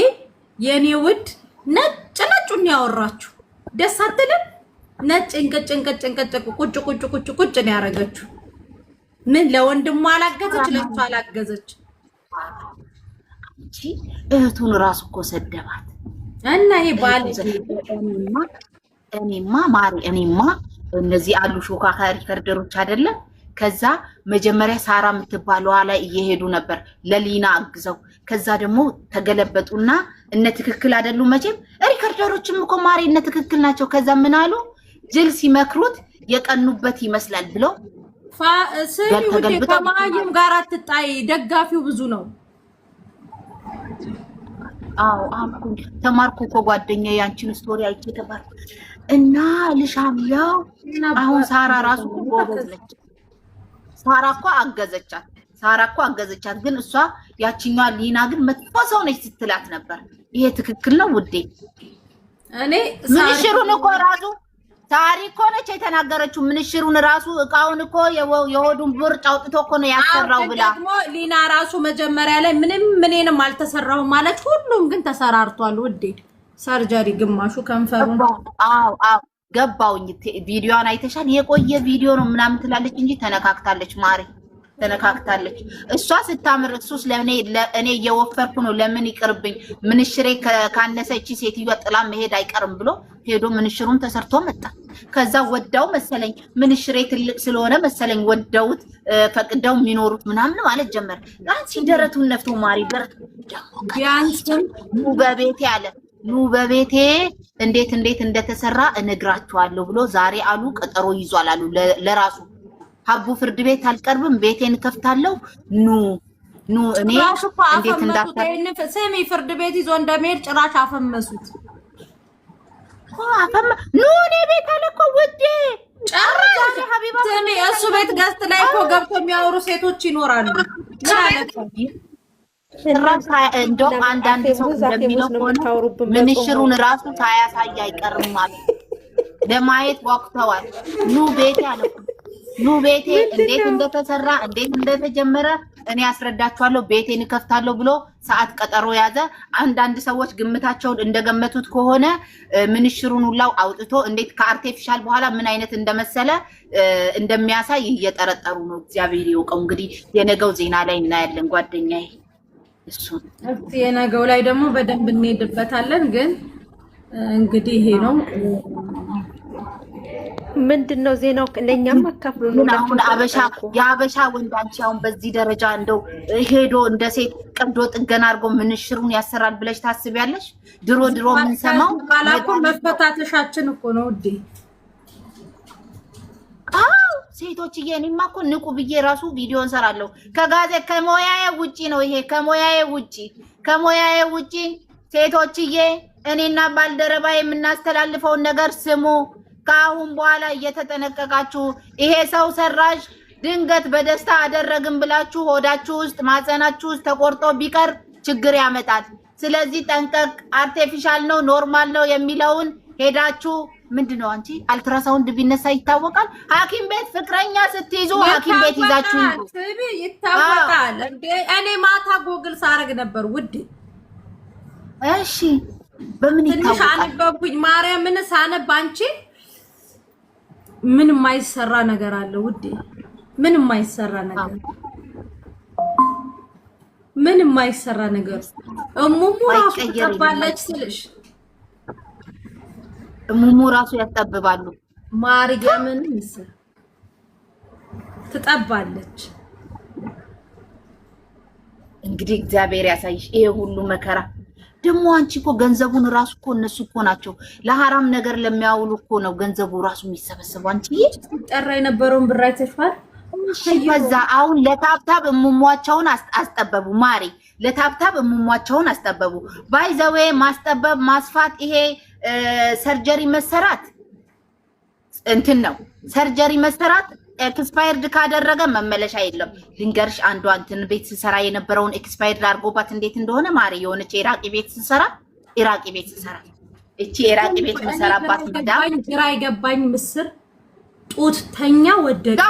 የኔ ውድ ነጩን ያወራችሁ ደስ አትልም? ነጭ እንቀጭ ቁጭ ነው ያረገችው። ምን ለወንድሟ አላገዘች፣ ለሷ አላገዘች። አንቺ እህቱን ራሱ እኮ ሰደባት እና ይሄ ባል እኔማ እነዚህ አሉ ሾካካ ሪከርደሮች አይደለም። ከዛ መጀመሪያ ሳራ የምትባለዋ ላይ እየሄዱ ነበር ለሊና አግዘው። ከዛ ደግሞ ተገለበጡና እነ ትክክል አይደሉም። መቼም ሪከርደሮችም እኮ ማሪ እነ ትክክል ናቸው። ከዛ ምን አሉ? ጅል ሲመክሩት የቀኑበት ይመስላል ብለው ከማህይም ጋር አትጣይ፣ ደጋፊው ብዙ ነው። ተማርኩ እኮ ጓደኛዬ ያንቺን ስቶሪ አይቼ ተባርኩ እና ልሻምያው። አሁን ሳራ ራሱ ጎበዝ ነች። ሳራ እኮ አገዘቻት። ግን እሷ ያቺኛዋ ሊና ግን መጥፎ ሰው ነች ስትላት ነበር። ይሄ ትክክል ነው ውዴ። እኔ ምንሽሩን እኮ ራሱ ታሪክ እኮ ነች የተናገረችው። ምንሽሩን ራሱ እቃውን እኮ የሆዱን ቦርጭ አውጥቶ እኮ ነው ያሰራው ብላ ደግሞ ሊና ራሱ መጀመሪያ ላይ ምንም አልተሰራሁም ማለት። ሁሉም ግን ተሰራርቷል ውዴ። ሰርጀሪ ግማሹ ከንፈሩን ገባውኝ። ቪዲዮዋን አይተሻል? የቆየ ቪዲዮ ነው ምናምን ትላለች እንጂ ተነካክታለች ማሪ፣ ተነካክታለች። እሷ ስታምር እሱስ እኔ እየወፈርኩ ነው ለምን ይቅርብኝ፣ ምንሽሬ ካነሰ እቺ ሴትዮ ጥላ መሄድ አይቀርም ብሎ ሄዶ ምንሽሩን ተሰርቶ መጣ። ከዛ ወዳው መሰለኝ ምንሽሬ ትልቅ ስለሆነ መሰለኝ ወደውት ፈቅደው የሚኖሩት ምናምን ማለት ጀመረ። አንቺ ደረቱን ነፍቶ ማሪ ደረቱ ደግሞ ቢያንስም በቤቴ አለ በቤቴ እንዴት እንደተሰራ እነግራችኋለሁ ብሎ ዛሬ አሉ ቀጠሮ ይዟል አሉ ለራሱ። ሀቡ ፍርድ ቤት አልቀርብም ቤቴን ከፍታለሁ ኑ እኔ እንዴት ስሚ ፍርድ ቤት ይዞ እንደሚሄድ ጭራሽ አፈመሱት። እኔ ቤት አለ እኮ ውዴ ጭራሽ ሀቢባ እሱ ቤት ገዝት ላይ እኮ ገብቶ የሚያወሩ ሴቶች ይኖራሉ። እንደው አንዳንድ ሰው እንደሚለው ምንሽሩን ራሱ ሳያሳይ አይቀርም ማለት ለማየት ወቅተዋል። ቤቴ አለ ቤቴ እንዴት እንደተሰራ እንዴት እንደተጀመረ እኔ አስረዳችኋለሁ፣ ቤቴን እከፍታለሁ ብሎ ሰዓት ቀጠሮ ያዘ። አንዳንድ ሰዎች ግምታቸውን እንደገመቱት ከሆነ ምንሽሩን ሁላው አውጥቶ እንዴት ከአርቲፊሻል በኋላ ምን አይነት እንደመሰለ እንደሚያሳይ እየጠረጠሩ ነው። እግዚአብሔር ይወቀው። እንግዲህ የነገው ዜና ላይ እናያለን ጓደኛዬ። የነገው ላይ ደግሞ በደንብ እንሄድበታለን። ግን እንግዲህ ይሄ ነው ምንድነው ዜናው? ለኛም አካፍሉ ነው። አሁን የአበሻ ወንድ አንቺ አሁን በዚህ ደረጃ እንደው ሄዶ እንደ ሴት ቀዶ ጥገና አድርጎ ምንሽሩን ያሰራል ብለሽ ታስቢያለሽ? ድሮ ምን ሰማው ባላኮ መፈታተሻችን እኮ ነው እንዴ? ሴቶችዬ እኔማ እኮ ንቁ ብዬ ራሱ ቪዲዮ እንሰራለሁ። ከሞያዬ ውጪ ነው ይሄ፣ ከሞያዬ ውጪ ሴቶችዬ እኔና ባልደረባ የምናስተላልፈውን ነገር ስሙ። ከአሁን በኋላ እየተጠነቀቃችሁ ይሄ ሰው ሰራሽ ድንገት በደስታ አደረግን ብላችሁ ሆዳችሁ ውስጥ ማጸናችሁ ውስጥ ተቆርጦ ቢቀር ችግር ያመጣል። ስለዚህ ጠንቀቅ። አርቲፊሻል ነው ኖርማል ነው የሚለውን ሄዳችሁ ምንድነው አንቺ አልትራሳውንድ ቢነሳ ይታወቃል። ሐኪም ቤት ፍቅረኛ ስትይዙ ሐኪም ቤት ይዛችሁ ይታወቃል እንዴ? እኔ ማታ ጎግል ሳረግ ነበር ውዴ። እሺ በምን ይታወቃል? ትንሽ አንበብኩኝ ማርያምን ሳነብ አንቺ ምን የማይሰራ ነገር አለ ውዴ? ምን የማይሰራ ነገር እሙሙ ራሱ ተባለች ስልሽ እሙሙ ራሱ ያጣብባሉ። ማርያምን ምስል ትጠባለች። እንግዲህ እግዚአብሔር ያሳይሽ ይሄ ሁሉ መከራ። ደግሞ አንቺ እኮ ገንዘቡን ራሱ እኮ እነሱ እኮ ናቸው ለሐራም ነገር ለሚያውሉ እኮ ነው ገንዘቡ ራሱ የሚሰበሰበው። አንቺ ጠራ የነበረውን ብር አይተሽዋል? ከዛ አሁን ለታብታብ እሙሟቸውን አስጠበቡ። ማሪ ለታብታብ እሙሟቸውን አስጠበቡ። ባይዘዌ ማስጠበብ ማስፋት ይሄ ሰርጀሪ መሰራት እንትን ነው። ሰርጀሪ መሰራት ኤክስፓየርድ ካደረገ መመለሻ የለም። ልንገርሽ አንዷ እንትን ቤት ስሰራ የነበረውን ኤክስፓየርድ አድርጎባት እንዴት እንደሆነ ማሪ የሆነች ኢራቂ ቤት ስሰራ እቺ ኢራቂ ቤት መሰራባት ግራ ይገባኝ ምስር ጡት ተኛ ወደቀ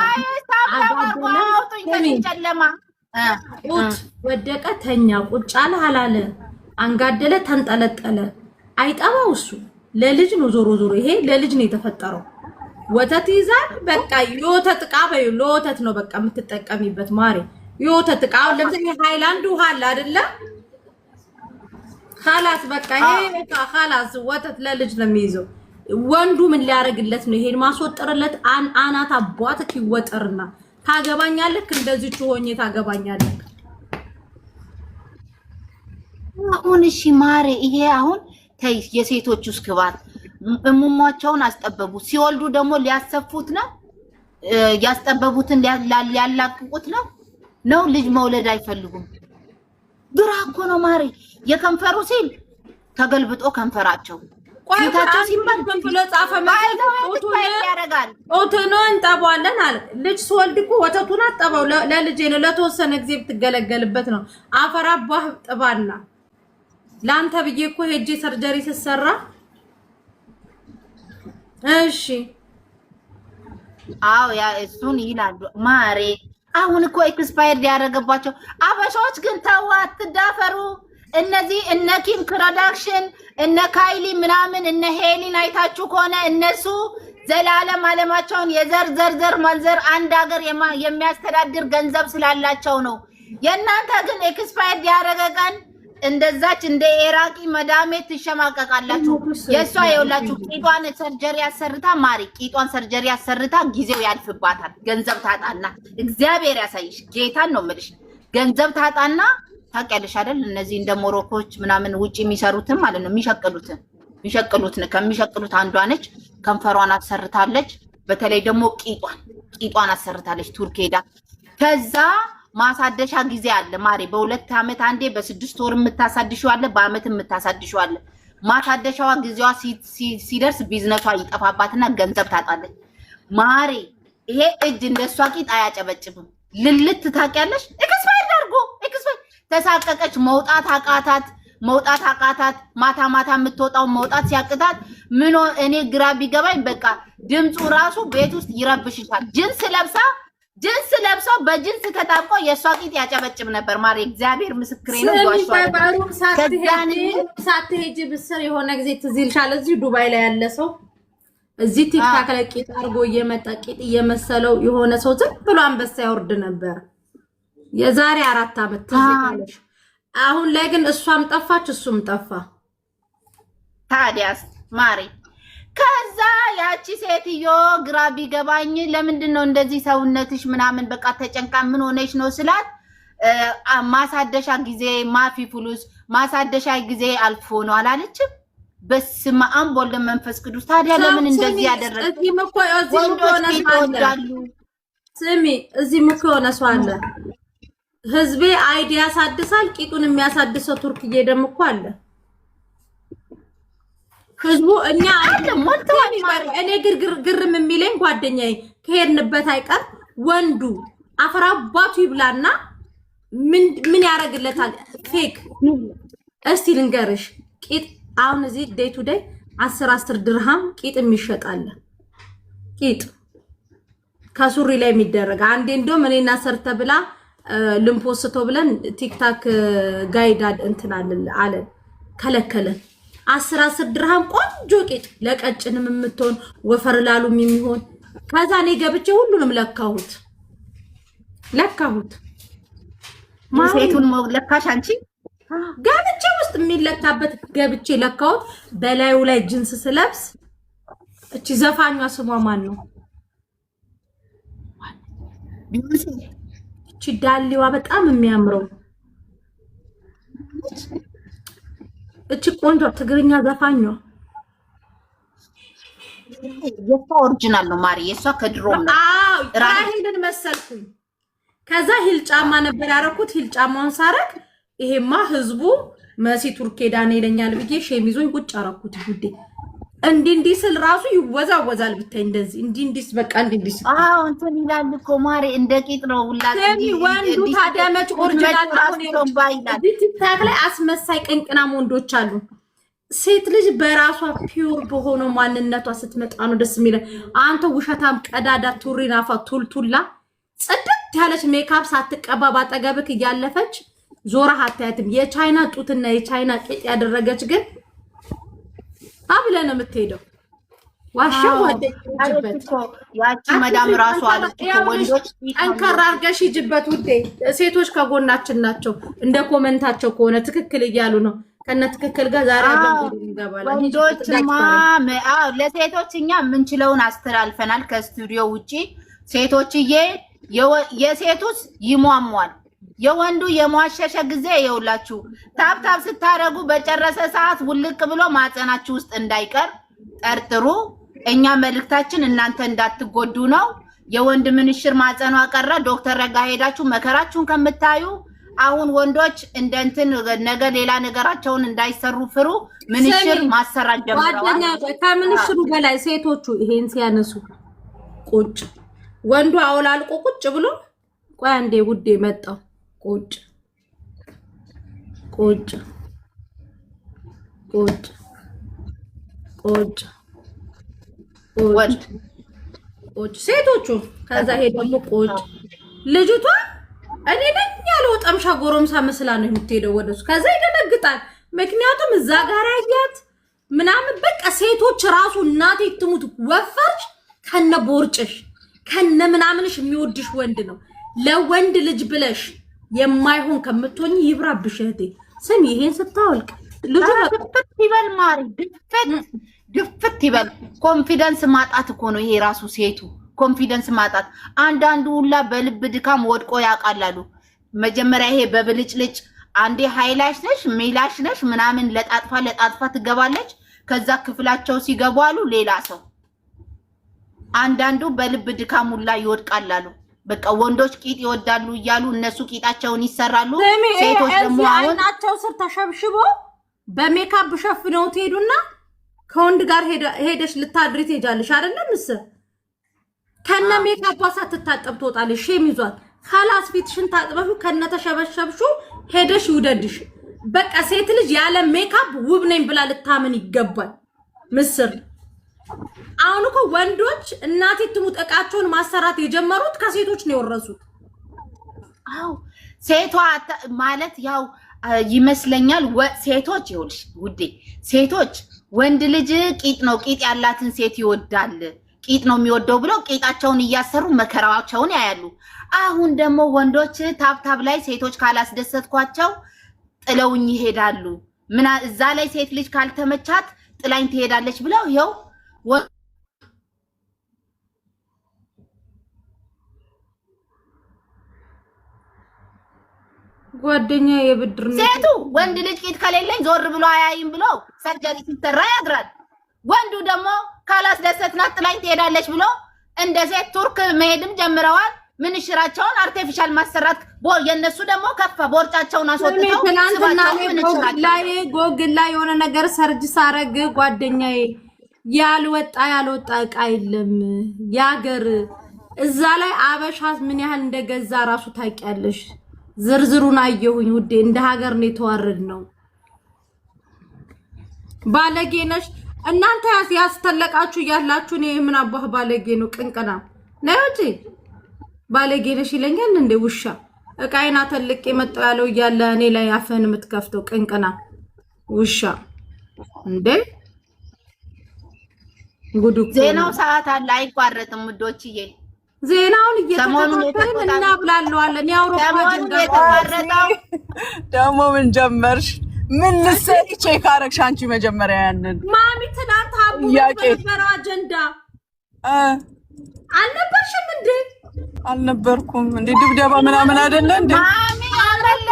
ጡት ወደቀ ተኛ ቁጭ አለ አንጋደለ ተንጠለጠለ። አይጠባው እሱ ለልጅ ነው። ዞሮ ይሄ ለልጅ ነው የተፈጠረው። ወተት ይዛል በቃ የወተት ዕቃ በዩ ለወተት ነው በቃ የምትጠቀሚበት ማሪ። የወተት ዕቃ ለምሳሌ ሃይላንድ ውሃ አለ አይደለ? خلاص በቃ ይሄ በቃ خلاص ወተት ለልጅ ነው የሚይዘው። ወንዱ ምን ሊያረግለት ነው? ይሄን ማስወጥርለት አናት አቧትክ ይወጠርና ታገባኛለህ። እንደዚህ ሆኜ ታገባኛለህ። አሁን እሺ ማሪ ይሄ አሁን ተይ የሴቶቹ ስክባት እሙሟቸውን አስጠበቡ። ሲወልዱ ደግሞ ሊያሰፉት ነው ያስጠበቡትን ሊያላቅቁት ነው ልጅ መውለድ አይፈልጉም። ግራ እኮ ነው ማሪ። የከንፈሩ ሲል ተገልብጦ ከንፈራቸው ፊታቸው ሲባል ብሎ ጻፈ ማለት ያደርጋል። ኦቶኖ እንጠባለን አለ። ልጅ ሲወልድ እኮ ወተቱን አጠባው ለልጄ ነው ለተወሰነ ጊዜ ብትገለገልበት ነው። አፈራባህ ጥባና ላንተ ብዬ እኮ ሄጄ ሰርጀሪ ሲሰራ እሺ አው ያ እሱን ይላሉ ማሬ። አሁን እኮ ኤክስፓየርድ ያደረገባቸው አበሻዎች ግን ተው አትዳፈሩ። እነዚህ እነ ኪም ፕሮዳክሽን እነ ካይሊ ምናምን እነ ሄሊን አይታችሁ ከሆነ እነሱ ዘላለም አለማቸውን የዘር ማንዘር አንድ ሀገር የሚያስተዳድር ገንዘብ ስላላቸው ነው። የእናንተ ግን ኤክስፓየርድ ያደረገ ቀን እንደዛች እንደ ኢራቂ መዳሜ ትሸማቀቃላችሁ። የሷ የውላችሁ ቂጧን ሰርጀሪ ያሰርታ ማሪ ቂጧን ሰርጀሪ ያሰርታ ጊዜው ያልፍባታል። ገንዘብ ታጣና እግዚአብሔር ያሳይሽ። ጌታን ነው የምልሽ። ገንዘብ ታጣና ታውቂያለሽ አይደል? እነዚህ እንደ ሞሮኮች ምናምን ውጪ የሚሰሩትን ማለት ነው የሚሸቅሉትን ከሚሸቅሉት አንዷ ነች። ከንፈሯን አሰርታለች። በተለይ ደግሞ ቂጧን አሰርታለች ቱርክ ሄዳ። ከዛ ማሳደሻ ጊዜ አለ ማሪ። በ2 ዓመት አንዴ በ6 ወር የምታሳድሽው አለ፣ በአመት የምታሳድሽው አለ። ማሳደሻዋ ጊዜዋ ሲደርስ ቢዝነሷ ይጠፋባትና ገንዘብ ታጣለች ማሪ። ይሄ እጅ እንደሷ ቂጥ አያጨበጭብም። ልልት ታውቂያለሽ? ኤክስፓየርድ አድርጎ ተሳቀቀች። መውጣት አቃታት። ማታ የምትወጣው መውጣት ሲያቅታት ምን እኔ ግራ ቢገባኝ በቃ ድምፁ ራሱ ቤት ውስጥ ይረብሽሻል። ጅንስ ለብሰው በጅንስ ተጣብቆ የሷ ቂጥ ያጨበጭብ ነበር ማሪ። እግዚአብሔር ምስክሬ ነው። ሳትሄጂ ብስር የሆነ ጊዜ ትዝ ይልሻል። እዚህ ዱባይ ላይ ያለ ሰው እዚህ ቲክታክ ላይ ቂጥ አድርጎ እየመጣ ቂጥ እየመሰለው የሆነ ሰው ዝም ብሎ አንበሳ ያወርድ ነበር የዛሬ 4 ዓመት ትዝ ይልሻል። አሁን ላይ ግን እሷም ጠፋች እሱም ጠፋ። ታዲያስ ማሪ ከዛ ያቺ ሴትዮ ግራ ቢገባኝ ለምንድን ነው እንደዚህ ሰውነትሽ ምናምን በቃ ተጨንቃ ምን ሆነሽ ነው ስላት ማሳደሻ ጊዜ ማፊ ፍሉስ ማሳደሻ ጊዜ አልፎ ነው አላለችም። በስመ አብ ወልድ መንፈስ ቅዱስ። ታዲያ ለምን እንደዚህ ያደረገ? ስሚ እዚህ ምኮ ሆነ ሰው አለ። ህዝቤ አይዲ ያሳድሳል፣ ቂጡን የሚያሳድሰው ቱርክዬ ደግሞ እኮ አለ። ህዝቡ እኛ እኔ ግርግርም የሚለኝ ጓደኛዬ ከሄድንበት አይቀር ወንዱ አፈራባቱ ይብላና ምን ያረግለታል? ፌክ እስቲ ልንገርሽ ቂጥ አሁን እዚህ ዴይ ቱ ዴይ 10 ድርሃም ቂጥ የሚሸጣል። ቂጥ ከሱሪ ላይ የሚደረግ አንዴ እንደውም እኔና ሰርተ ብላ ልምፖስተው ብለን ቲክታክ ጋይድ እንትን አለን ከለከለን። 10 ድርሃም ቆንጆ ቂጥ ለቀጭንም የምትሆን ወፈር ላሉም የሚሆን ከዛ እኔ ገብቼ ሁሉንም ለካሁት ሴቱን ለካሽ አንቺ ገብቼ ውስጥ የሚለካበት ገብቼ ለካሁት። በላዩ ላይ ጅንስ ስለብስ እቺ ዘፋኟ ስሟ ማን ነው? እቺ ዳሊዋ በጣም የሚያምረው እቺ ቆንጆ ትግርኛ ዘፋኟ የሷ ኦሪጂናል ነው ማሪ። የሷ ከድሮም ነው። አዎ ራሄልን መሰልኩኝ። ከዛ ሂል ጫማ ነበር ያረኩት። ሂል ጫማውን ሳረክ ይሄማ ህዝቡ መሲ ቱርክ ዳኔ ይለኛል ብዬ ሸሚዞኝ ቁጭ አረኩት። ጉዴ እንዲህ ስል ራሱ ይወዛወዛል ብታይ እንደዚህ እንዲህ በቃ እንዲህ አዎ እንትን ይላል እኮ ማሪ እንደ ቂጥ ነው ሁላችሁ ወንዱ ታዲያ መች ኦሪጂናል ነው ባይላል። ቲክታክ ላይ አስመሳይ ቅንቅናም ወንዶች አሉ። ሴት ልጅ በራሷ ፒውር በሆነው ማንነቷ ስትመጣ ነው ደስ የሚለው። አንተ ውሸታም ቀዳዳ ቱሪናፋ ቱልቱላ ጽድት ያለች ሜካፕ ሳትቀባ ባጠገብክ እያለፈች ዞራ አታያትም። የቻይና ጡትና የቻይና ቂጥ ያደረገች ግን አብለ ነው የምትሄደው። ዋሻው ወደጅበት ያቺ መዳም ራሱ አለች ወንዶች አንከራ አርገሽ ይጅበት ውዴ። ሴቶች ከጎናችን ናቸው። እንደ ኮመንታቸው ከሆነ ትክክል እያሉ ነው። ከነ ትክክል ጋር ዛሬ እንገባለን። ወንዶችማ ለሴቶች እኛ የምንችለውን አስተላልፈናል ከስቱዲዮ ውጪ። ሴቶችዬ የሴቱስ ይሟሟል። የወንዱ የሟሸሸ ጊዜ ይውላችሁ ታብታብ ስታረጉ በጨረሰ ሰዓት ውልቅ ብሎ ማጸናችሁ ውስጥ እንዳይቀር ጠርጥሩ። እኛ መልእክታችን እናንተ እንዳትጎዱ ነው። የወንድ ምንሽር ማጸኗ ቀረ ዶክተር ረጋ ሄዳችሁ መከራችሁን ከምታዩ አሁን ወንዶች እንደንትን ነገ ሌላ ነገራቸውን እንዳይሰሩ ፍሩ። ምንሽር ማሰራት ጀምረዋል። ከምንሽሩ በላይ ሴቶቹ ይሄን ሲያነሱ ቁጭ ወንዱ አውላልቆ ቁጭ ብሎ ቆይ አንዴ ውዴ መጣው ቁጭ ሴቶቹ ከዛ ሄደው ቁጭ ልጅቷ እኔ ነኝ ያለው ጠምሻ ጎረምሳ መስላ ነው የምትሄደው ወደሱ። ከዛ ይደነግጣል። ምክንያቱም እዛ ጋር ያያት ምናምን በቃ ሴቶች ራሱ እናቴ ትሙት ወፈርሽ ከነ ቦርጭሽ ከነ ምናምንሽ የሚወድሽ ወንድ ነው። ለወንድ ልጅ ብለሽ የማይሆን ከምትሆኝ ይብራብሽ እህቴ። ስም ይሄን ስታወልቅ ልጁ ድፍት ይበል ማሪ ድፍት ይበል። ኮንፊደንስ ማጣት እኮ ነው ይሄ ራሱ ሴቱ ኮንፊደንስ ማጣት። አንዳንዱ ሁላ በልብ ድካም ወድቆ ያቃላሉ። መጀመሪያ ይሄ በብልጭልጭ አንዴ ሃይላሽ ነሽ ሜላሽ ነሽ ምናምን ለጣጥፋ ትገባለች። ከዛ ክፍላቸው ሲገቡ አሉ ሌላ ሰው። አንዳንዱ በልብ ድካም ሁላ ይወድቃላሉ። በቃ ወንዶች ቂጥ ይወዳሉ እያሉ እነሱ ቂጣቸውን ይሰራሉ። ሴቶች ደግሞ አሁን አይናቸው ስር ተሸብሽቦ በሜካፕ ሸፍነው ትሄዱና ከወንድ ጋር ሄደሽ ልታድሪ ትሄጃለሽ አይደለም? ከነ ሜካፕ ሳትታጠብ ትወጣለሽ። ሼም ይዟት ካላስ ፊትሽን ታጥበሹ ከነ ተሸበሸብሹ ሄደሽ ይውደድሽ። በቃ ሴት ልጅ ያለ ሜካፕ ውብ ነኝ ብላ ልታምን ይገባል። ምስር አሁን እኮ ወንዶች እናቴ ትሙት እቃቸውን ማሰራት የጀመሩት ከሴቶች ነው የወረሱት። አው ሴቷ ማለት ያው ይመስለኛል ሴቶች ይኸውልሽ ውዴ ሴቶች ወንድ ልጅ ቂጥ ነው ቂጥ ያላትን ሴት ይወዳል ቂጥ ነው የሚወደው ብለው ቂጣቸውን እያሰሩ መከራቸውን ያያሉ። አሁን ደግሞ ወንዶች ታብታብ ላይ ሴቶች ካላስደሰትኳቸው ጥለውኝ ይሄዳሉ። እዛ ላይ ሴት ልጅ ካልተመቻት ጥላኝ ትሄዳለች ብለው ይኸው ጓደኛ የብድር ነው ሴቱ ወንድ ልጅ ቂጥ ከሌለኝ ዞር ብሎ አያይም ብሎ ሰርጀሪ ሲሰራ ያድራል። ወንዱ ደግሞ ካላስደሰትናት ጥላኝ ትሄዳለች ብሎ እንደ ሴት ቱርክ መሄድም ጀምረዋል። ምንሽራቸውን አርቲፊሻል ማሰራት የነሱ ደግሞ ከፈ ቦርጫቸውን አስወጥተው ትናንትና ላይ ጎግል ላይ የሆነ ነገር ሰርጅ ሳረግ ጓደኛዬ ያልወጣ እቃ የለም ያገር እዛ ላይ አበሻ ምን ያህል እንደገዛ ራሱ ታውቂያለሽ። ዝርዝሩን አየሁኝ ውዴ። እንደ ሀገር ነው የተዋረድ ነው። ባለጌ ነሽ እናንተ ያስተለቃችሁ ያላችሁ ነው። ምን አባህ ባለጌ ነው ቅንቅና ነው እንጂ ባለጌ ነሽ ይለኛል እንደ ውሻ። እቃይና ተልቄ መጣው ያለው እያለ እኔ ላይ አፈን የምትከፍተው ቅንቅና ውሻ እንዴ። ጉዱ ዜናው ሰዓት አለ አይቋረጥም ውዶችዬ። ዜናውን እየተከታተልን እናብላለዋለን። የአውሮፓ የተቋረጠው ደግሞ ምን ጀመርሽ? ምን ልትሰሪ ቼክ አደረግሽ አንቺ? መጀመሪያ ያንን ማሚ ትናንት አቡ ነበር አጀንዳ አልነበርሽም እንዴ? አልነበርኩም እንዴ? ድብደባ ምናምን አይደለ እንዴ? ማሚ አለለሽ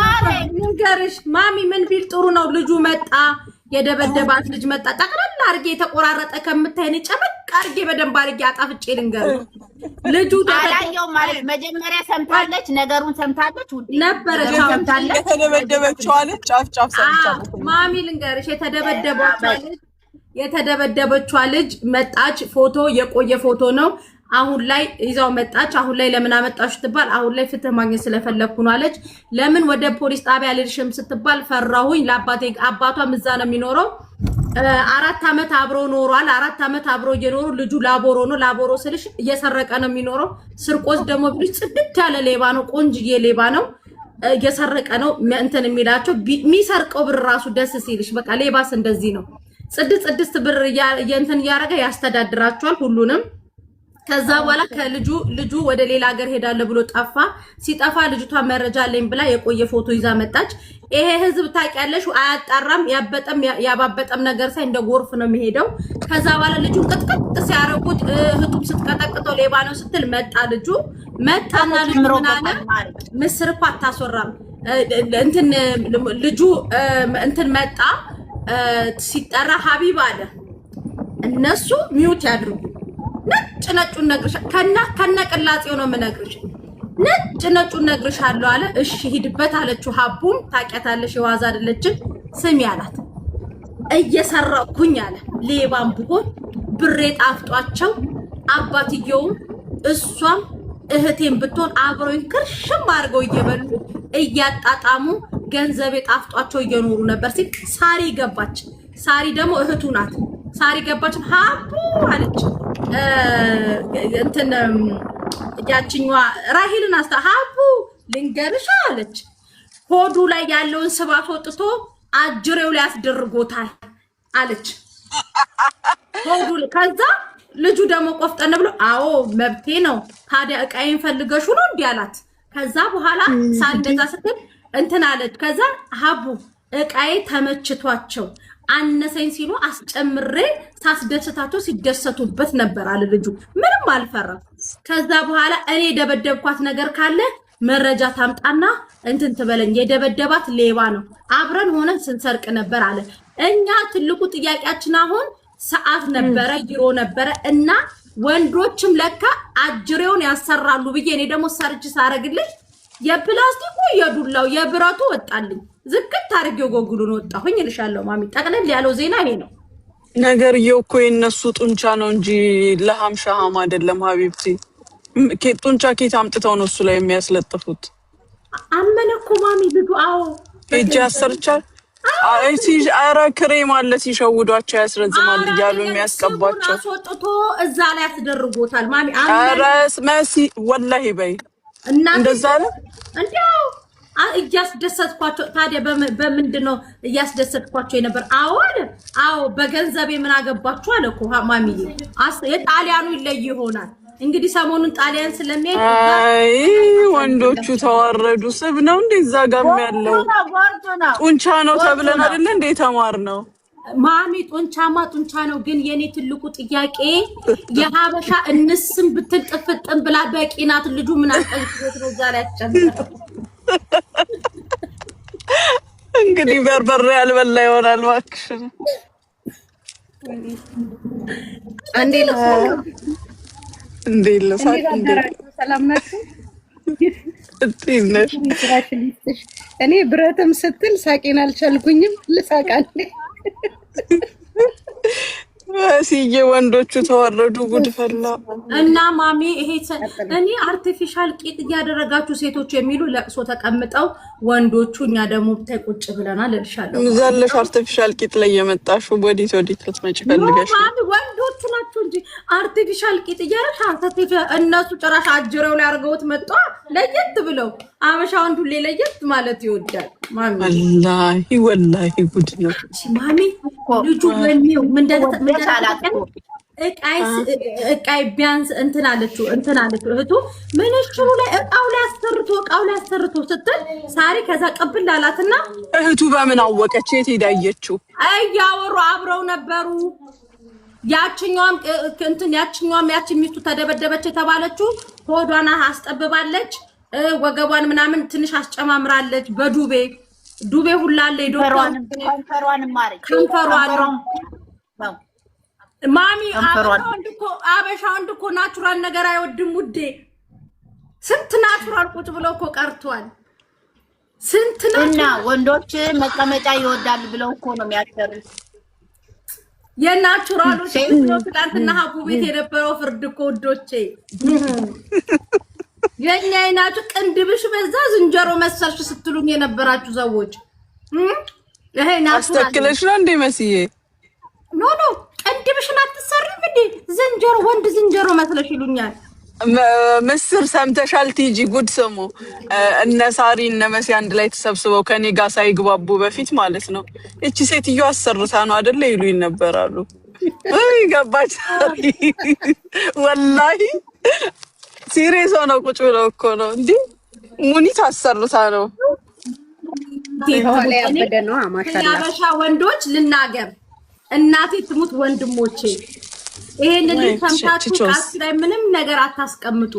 ማሪ ንገርሽ። ማሚ ምን ቢል ጥሩ ነው? ልጁ መጣ፣ የደበደባት ልጅ መጣ። ጠቅላላ አርጌ የተቆራረጠ ከምታይኔ ጨመቅ አርጌ በደንብ አርጌ አጣፍጬ ልንገርሽ። ልጁ አላየው ማለት መጀመሪያ ሰምታለች፣ ነገሩን ሰምታለች ነበረ ሰምታለች። የተደበደበችው አለች ጫፍ ሰምታለች። ማሚ ልንገርሽ፣ የተደበደበችው ልጅ መጣች። ፎቶ የቆየ ፎቶ ነው። አሁን ላይ ይዛው መጣች። አሁን ላይ ለምን አመጣሽ ትባል፣ አሁን ላይ ፍትህ ማግኘት ስለፈለኩ ነው አለች። ለምን ወደ ፖሊስ ጣቢያ ልልሽም ስትባል ፈራሁኝ። ለአባቴ አባቷም እዛ ነው የሚኖረው። 4 አመት አብሮ ኖሯል። 4 አመት አብሮ እየኖሩ ልጁ ላቦሮ ነው። ላቦሮ ስልሽ እየሰረቀ ነው የሚኖረው። ስርቆት ደግሞ ብልሽ ጽድት ያለ ሌባ ነው። ቆንጅዬ ሌባ ነው። እየሰረቀ ነው እንትን የሚላቸው የሚሰርቀው ብር ራሱ ደስ ሲልሽ በቃ ሌባስ እንደዚህ ነው። ጽድስት ብር እንትን እያደረገ ያስተዳድራቸዋል ሁሉንም። ከዛ በኋላ ልጁ ወደ ሌላ ሀገር ሄዳለ ብሎ ጠፋ። ሲጠፋ ልጅቷ መረጃ አለኝ ብላ የቆየ ፎቶ ይዛ መጣች። ይሄ ህዝብ ታውቂያለሽ አያጣራም። ያባበጠም ነገር ሳይ እንደ ጎርፍ ነው የሚሄደው። ከዛ በኋላ ልጁን ቅጥቅጥ ሲያረጉት እህቱም ስትቀጠቅጠው ሌባ ነው ስትል መጣ። ልጁ መጣና ልጁ ምን አለ? ምስር እኮ አታስወራም ልጁ እንትን መጣ። ሲጠራ ሀቢብ አለ። እነሱ ሚውት ያድርጉ። ነጩን ነግርሽ ከነቅላጼው ነው የምነግርሽ። ነጩን ነግርሻለሁ አለ። እሺ ሂድበት አለችው። ሀቡም ታውቂያታለሽ፣ የዋዛ አይደለችም። ስሚ አላት። እየሰረኩኝ አለ። ሌባም ብሆን ብሬ ጣፍጧቸው አባትየውም እሷም እህቴም ብትሆን አብረውኝ ክርሽም አድርገው እየበሉ እያጣጣሙ ገንዘቤ ጣፍጧቸው እየኖሩ ነበር ሲል ሳሪ ገባች። ሳሪ ደግሞ እህቱ ናት። ሳሪ ገባች። ሀቡ አለች እንትን ያችኛዋ ራሂልን ሀቡ ልንገርሽ አለች። ሆዱ ላይ ያለውን ስባት ወጥቶ አጅሬው ላይ አስደርጎታል አለች። ሆዱ ከዛ ልጁ ደግሞ ቆፍጠን ብሎ አዎ መብቴ ነው ታዲያ እቃዬን ፈልገሹ ነው እንዲህ አላት። ከዛ በኋላ ሳልደዛ ስትል እንትን አለች። ከዛ ሀቡ እቃዬ ተመችቷቸው አነሰኝ ሲሉ አስጨምሬ ሳስደስታቸው ሲደሰቱበት ነበር አለ ልጁ። ምንም አልፈራም። ከዛ በኋላ እኔ ደበደብኳት ነገር ካለ መረጃ ታምጣና እንትን ትበለኝ። የደበደባት ሌባ ነው። አብረን ሆነን ስንሰርቅ ነበር አለ። እኛ ትልቁ ጥያቄያችን አሁን ሰዓት ነበረ፣ ዩሮ ነበረ እና ወንዶችም ለካ አጅሬውን ያሰራሉ ብዬ እኔ ደግሞ ሰርች ሳረግልኝ የፕላስቲኩ የዱላው የብረቱ ወጣልኝ። ዝቅት አድርጌው ጎግሉን ወጣሁኝ እልሻለሁ ማሚ። ጠቅለል ያለው ዜና ይሄ ነው። ነገርዬው እኮ የነሱ ጡንቻ ነው እንጂ ለሃም ሻሃም አይደለም ሀቢብቲ። ጡንቻ ኬት አምጥተው ነው እሱ ላይ የሚያስለጥፉት? አመነ እኮ ማሚ ልዱ። አዎ እጅ ያሰርቻል። ኧረ ክሬም አለ ሲሸውዷቸው ያስረዝማል እያሉ የሚያስቀባቸው አስወጥቶ እዛ ላይ ያስደርጎታል ማሚ። ኧረ መሲ ወላሂ በይ እንደዛ ነው እንዴው እያስደሰትኳቸው። ታዲያ በምንድን ነው እያስደሰትኳቸው የነበር? አዎ አለ። አዎ በገንዘቤ ምን አገባችሁ አለ እኮ ማሚዬ። የጣሊያኑ ይለይ ይሆናል እንግዲህ ሰሞኑን ጣሊያን ስለሚሄድ አይ ወንዶቹ ተዋረዱ። ስብ ነው እንዴ እዛ ጋር ያለው ጡንቻ ነው ተብለን አይደለ እንዴ ተማር ነው ማሚ ጡንቻማ ጡንቻ ነው። ግን የኔ ትልቁ ጥያቄ የሀበሻ እንስም ብትል ጥፍጥም ብላ በቂ ናት። ልጁ ምን አቀልኩት ነው ዛሬ ያስጨምረው። እንግዲህ በርበሬ ያልበላ ይሆናል እባክሽ። አንዴ ነው እንዴት ለሳቅ ሰላም ናችሁ? እንዴት ነሽ? እኔ ብረትም ስትል ሳቄን አልቻልኩኝም። ልሳቃለ ሲዬ ወንዶቹ ተወረዱ፣ ጉድ ፈላ እና ማሚ ይሄ እኔ አርቲፊሻል ቂጥ እያደረጋችሁ ሴቶች የሚሉ ለቅሶ ተቀምጠው ወንዶቹ እኛ ደግሞ ብታይ ቁጭ ብለናል እልሻለሁ። ዘለሽ አርቲፊሻል ቂጥ ላይ የመጣሽው ወዲት ልትመጪ ፈልገሽ ማሚ ወንዶቹ ናቸው እንጂ አርቲፊሻል ቂጥ እያደረግሽ አርቲፊሻል እነሱ ጭራሽ አጅረው ላይ አድርገውት መጣ። ለየት ብለው አበሻ ወንዱ ለየት ማለት ይወዳል ማሚ። ወላሂ ጉድ ነው ማሚ። ልጁ ወኔው ምን እቃይ ቢያንስ እንትን አለችው እህቱ ምን እሽሩ ላይ እቃው ላይ አሰርቶ ስትል ሳሪ ከዛ ቅብል አላትና እህቱ በምን አወቀች? የት ሄዳ አየችው? እያወሩ አብረው ነበሩ። ያችኛዋም ሚስቱ ተደበደበች የተባለችው ሆዷን አስጠብባለች፣ ወገቧን ምናምን ትንሽ አስጨማምራለች። ዱቤ ሁላለ ዶክተር ከንፈሯን ማሚ አበሻ ወንድ እኮ ናቹራል ነገር አይወድም ውዴ። ስንት ናቹራል ቁጭ ብለው እኮ ቀርቷል። ስንት እና ወንዶች መቀመጫ ይወዳል ብለው እኮ ነው የሚያሰሩት። የናቹራሎች ትናንትና ሀቡ ቤት የነበረው ፍርድ እኮ ውዶቼ የኛ አይናችሁ ቅንድብሽ በዛ ዝንጀሮ መሰልሽ ስትሉኝ የነበራችሁ ሰዎች ይሄ ናቹራል አስተክለሽ ነው እንዴ መስዬ? ኖ ቅንድብሽን አትሰሪም እንዴ? ዝንጀሮ ወንድ ዝንጀሮ መስለሽ ይሉኛል። ምስር ሰምተሻል? ቲጂ ጉድ ስሙ። እነ ሳሪ እነ መሲ አንድ ላይ ተሰብስበው ከኔ ጋር ሳይግባቡ በፊት ማለት ነው እቺ ሴትዮ አሰርታ ነው አይደለ ይሉኝ ነበራሉ። ገባች ወላሂ ሲሪየስ ነው። ቁጭ ብለው እኮ ነው እንዴ ሙኒት አሰርታ ነው። የሀበሻ ወንዶች ልናገር እናቴ ትሙት ወንድሞቼ ይሄንን ሰምታችሁ ቃስ ላይ ምንም ነገር አታስቀምጡ።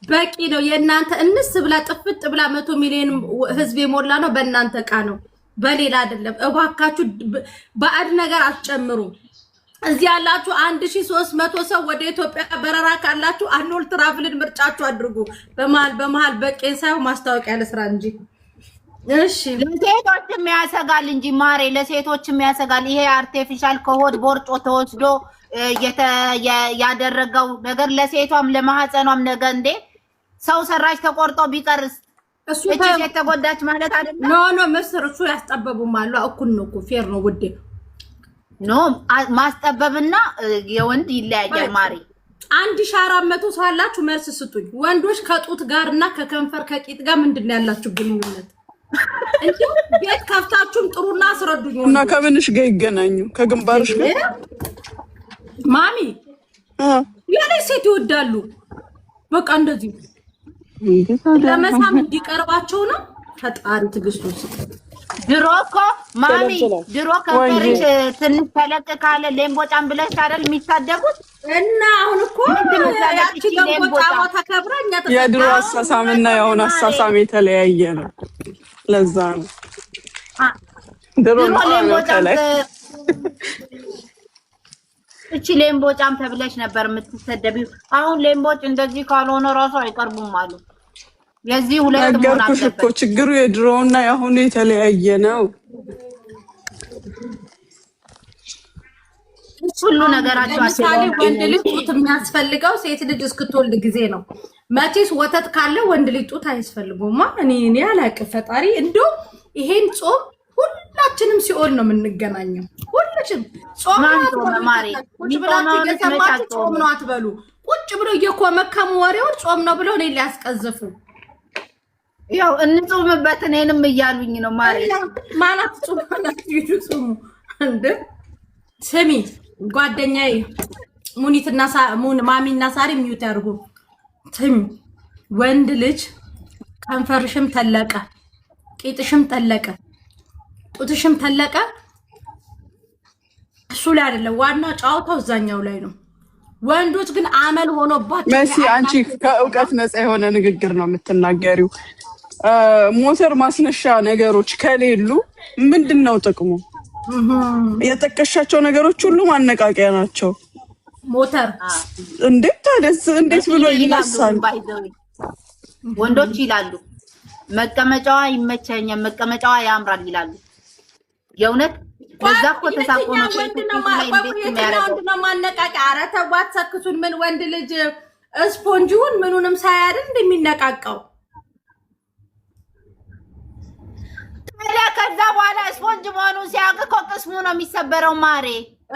በቂ ነው። የእናንተ እንስ ብላ ጥፍጥ ብላ 100 ሚሊዮን ህዝብ የሞላ ነው በእናንተ ዕቃ ነው፣ በሌላ አይደለም። እባካችሁ ባዕድ ነገር አትጨምሩ። እዚህ ያላችሁ 1300 ሰው ወደ ኢትዮጵያ በረራ ካላችሁ አኖል ትራቭልን ምርጫችሁ አድርጉ። በመሃል በቄን ሳይሆን ማስታወቂያ ለስራ እንጂ። እሺ ለሴቶችም ያሰጋል እንጂ ማሬ፣ ለሴቶችም ያሰጋል። ይሄ አርቲፊሻል ከሆድ ቦርጮ ተወስዶ ያደረገው ነገር ለሴቷም ለማህፀኗም ነገ እንዴ ሰው ሰራሽ ተቆርጦ ቢቀርስ እሱ የተጎዳች ማለት አይደለም። ኖ መስር እሱ ያስጠበቡም አሉ። እኩል ነው እኮ ፌር ነው ውዴ። ኖ ማስጠበብና የወንድ ይለያያል ማሪ። 1400 ሰው አላችሁ መልስ ስጡኝ። ወንዶች ከጡት ጋርና ከከንፈር ከቂጥ ጋር ምንድነው ያላችሁ ግንኙነት? እንዴ ቤት ከፍታችሁም ጥሩና አስረዱኝ። እና ከምንሽ ጋር ይገናኙ? ከግንባርሽ ጋር ማሚ ያለ ሴት ይወዳሉ። በቃ እንደዚህ ለመሳም እንዲቀርባቸው ነው። ፈጣሪ ትግስቱን ስጥ። ድሮ እኮ ማሚ ድሮ ከፈርሽ ትንሽ ተለቅ ካለ ሌምቦጫም ብለሽ አይደል የሚታደጉት? እና አሁን እኮ ያቺ ሌምቦጫው ተከብራኛ የድሮ አሳሳምና የአሁን አሳሳም የተለያየ ነው። ለዛ ነው ድሮ ሌምቦጫም እቺ ሌምቦጫም ተብለሽ ነበር የምትሰደቢው። አሁን ሌምቦጭ እንደዚህ ካልሆነ ራሱ አይቀርቡም አሉ። የዚህ ሁለት ሞና ነገርኩሽ እኮ ችግሩ የድሮውና የአሁኑ የተለያየ ነው። ሁሉ ነገራቸው ለምሳሌ ወንድ ልጅ ጡት የሚያስፈልገው ሴት ልጅ እስክትወልድ ጊዜ ነው። መቼስ ወተት ካለ ወንድ ልጅ ጡት አያስፈልገውማ። እኔ አላውቅም። ፈጣሪ እንደው ይሄን ጾም ሁላችንም ሲኦል ነው የምንገናኘው። ሁላችንም ጾም ነው ማሪ። ቁጭ ብላችሁ እየሰማችሁ ጾም ነው አትበሉ። ቁጭ ብሎ እየኮመከሙ ወሬውን ጾም ነው ብለው እኔን ሊያስቀዝፉ ያው እንጾምበት እኔንም እያሉኝ ነው ማሪ። ማናት ጾም ማለት ይጹሙ እንደ ስሚ ጓደኛዬ ሙኒትና ማሚና ሳሪ ሚዩት ያርጉ። ስሚ ወንድ ልጅ ከንፈርሽም ተለቀ፣ ቂጥሽም ተለቀ፣ ጡትሽም ተለቀ እሱ ላይ አይደለም ዋናው ጨዋታው እዛኛው ላይ ነው። ወንዶች ግን አመል ሆኖባቸው መሲ አንቺ ከእውቀት ነፃ የሆነ ንግግር ነው የምትናገሪው። ሞተር ማስነሻ ነገሮች ከሌሉ ምንድነው ጥቅሙ? የጠቀሻቸው ነገሮች ሁሉ ማነቃቂያ ናቸው። ሞተር እንዴት ብሎ ይነሳል? ወንዶች ይላሉ መቀመጫዋ ይመቸኛል፣ መቀመጫዋ ያምራል ይላሉ። የእውነት ለዛ እኮ ተሳቆ ነው ወንድና ማነቃቂያ። ኧረ ተው አትሰክሱን። ምን ወንድ ልጅ ስፖንጂውን ምኑንም ሳያድን እንደሚነቃቀው ታዲያ ከዛ በኋላ ስፖንጅ መሆኑን ሲያውቅ እኮ ቅስሙ ነው የሚሰበረው ማሬ።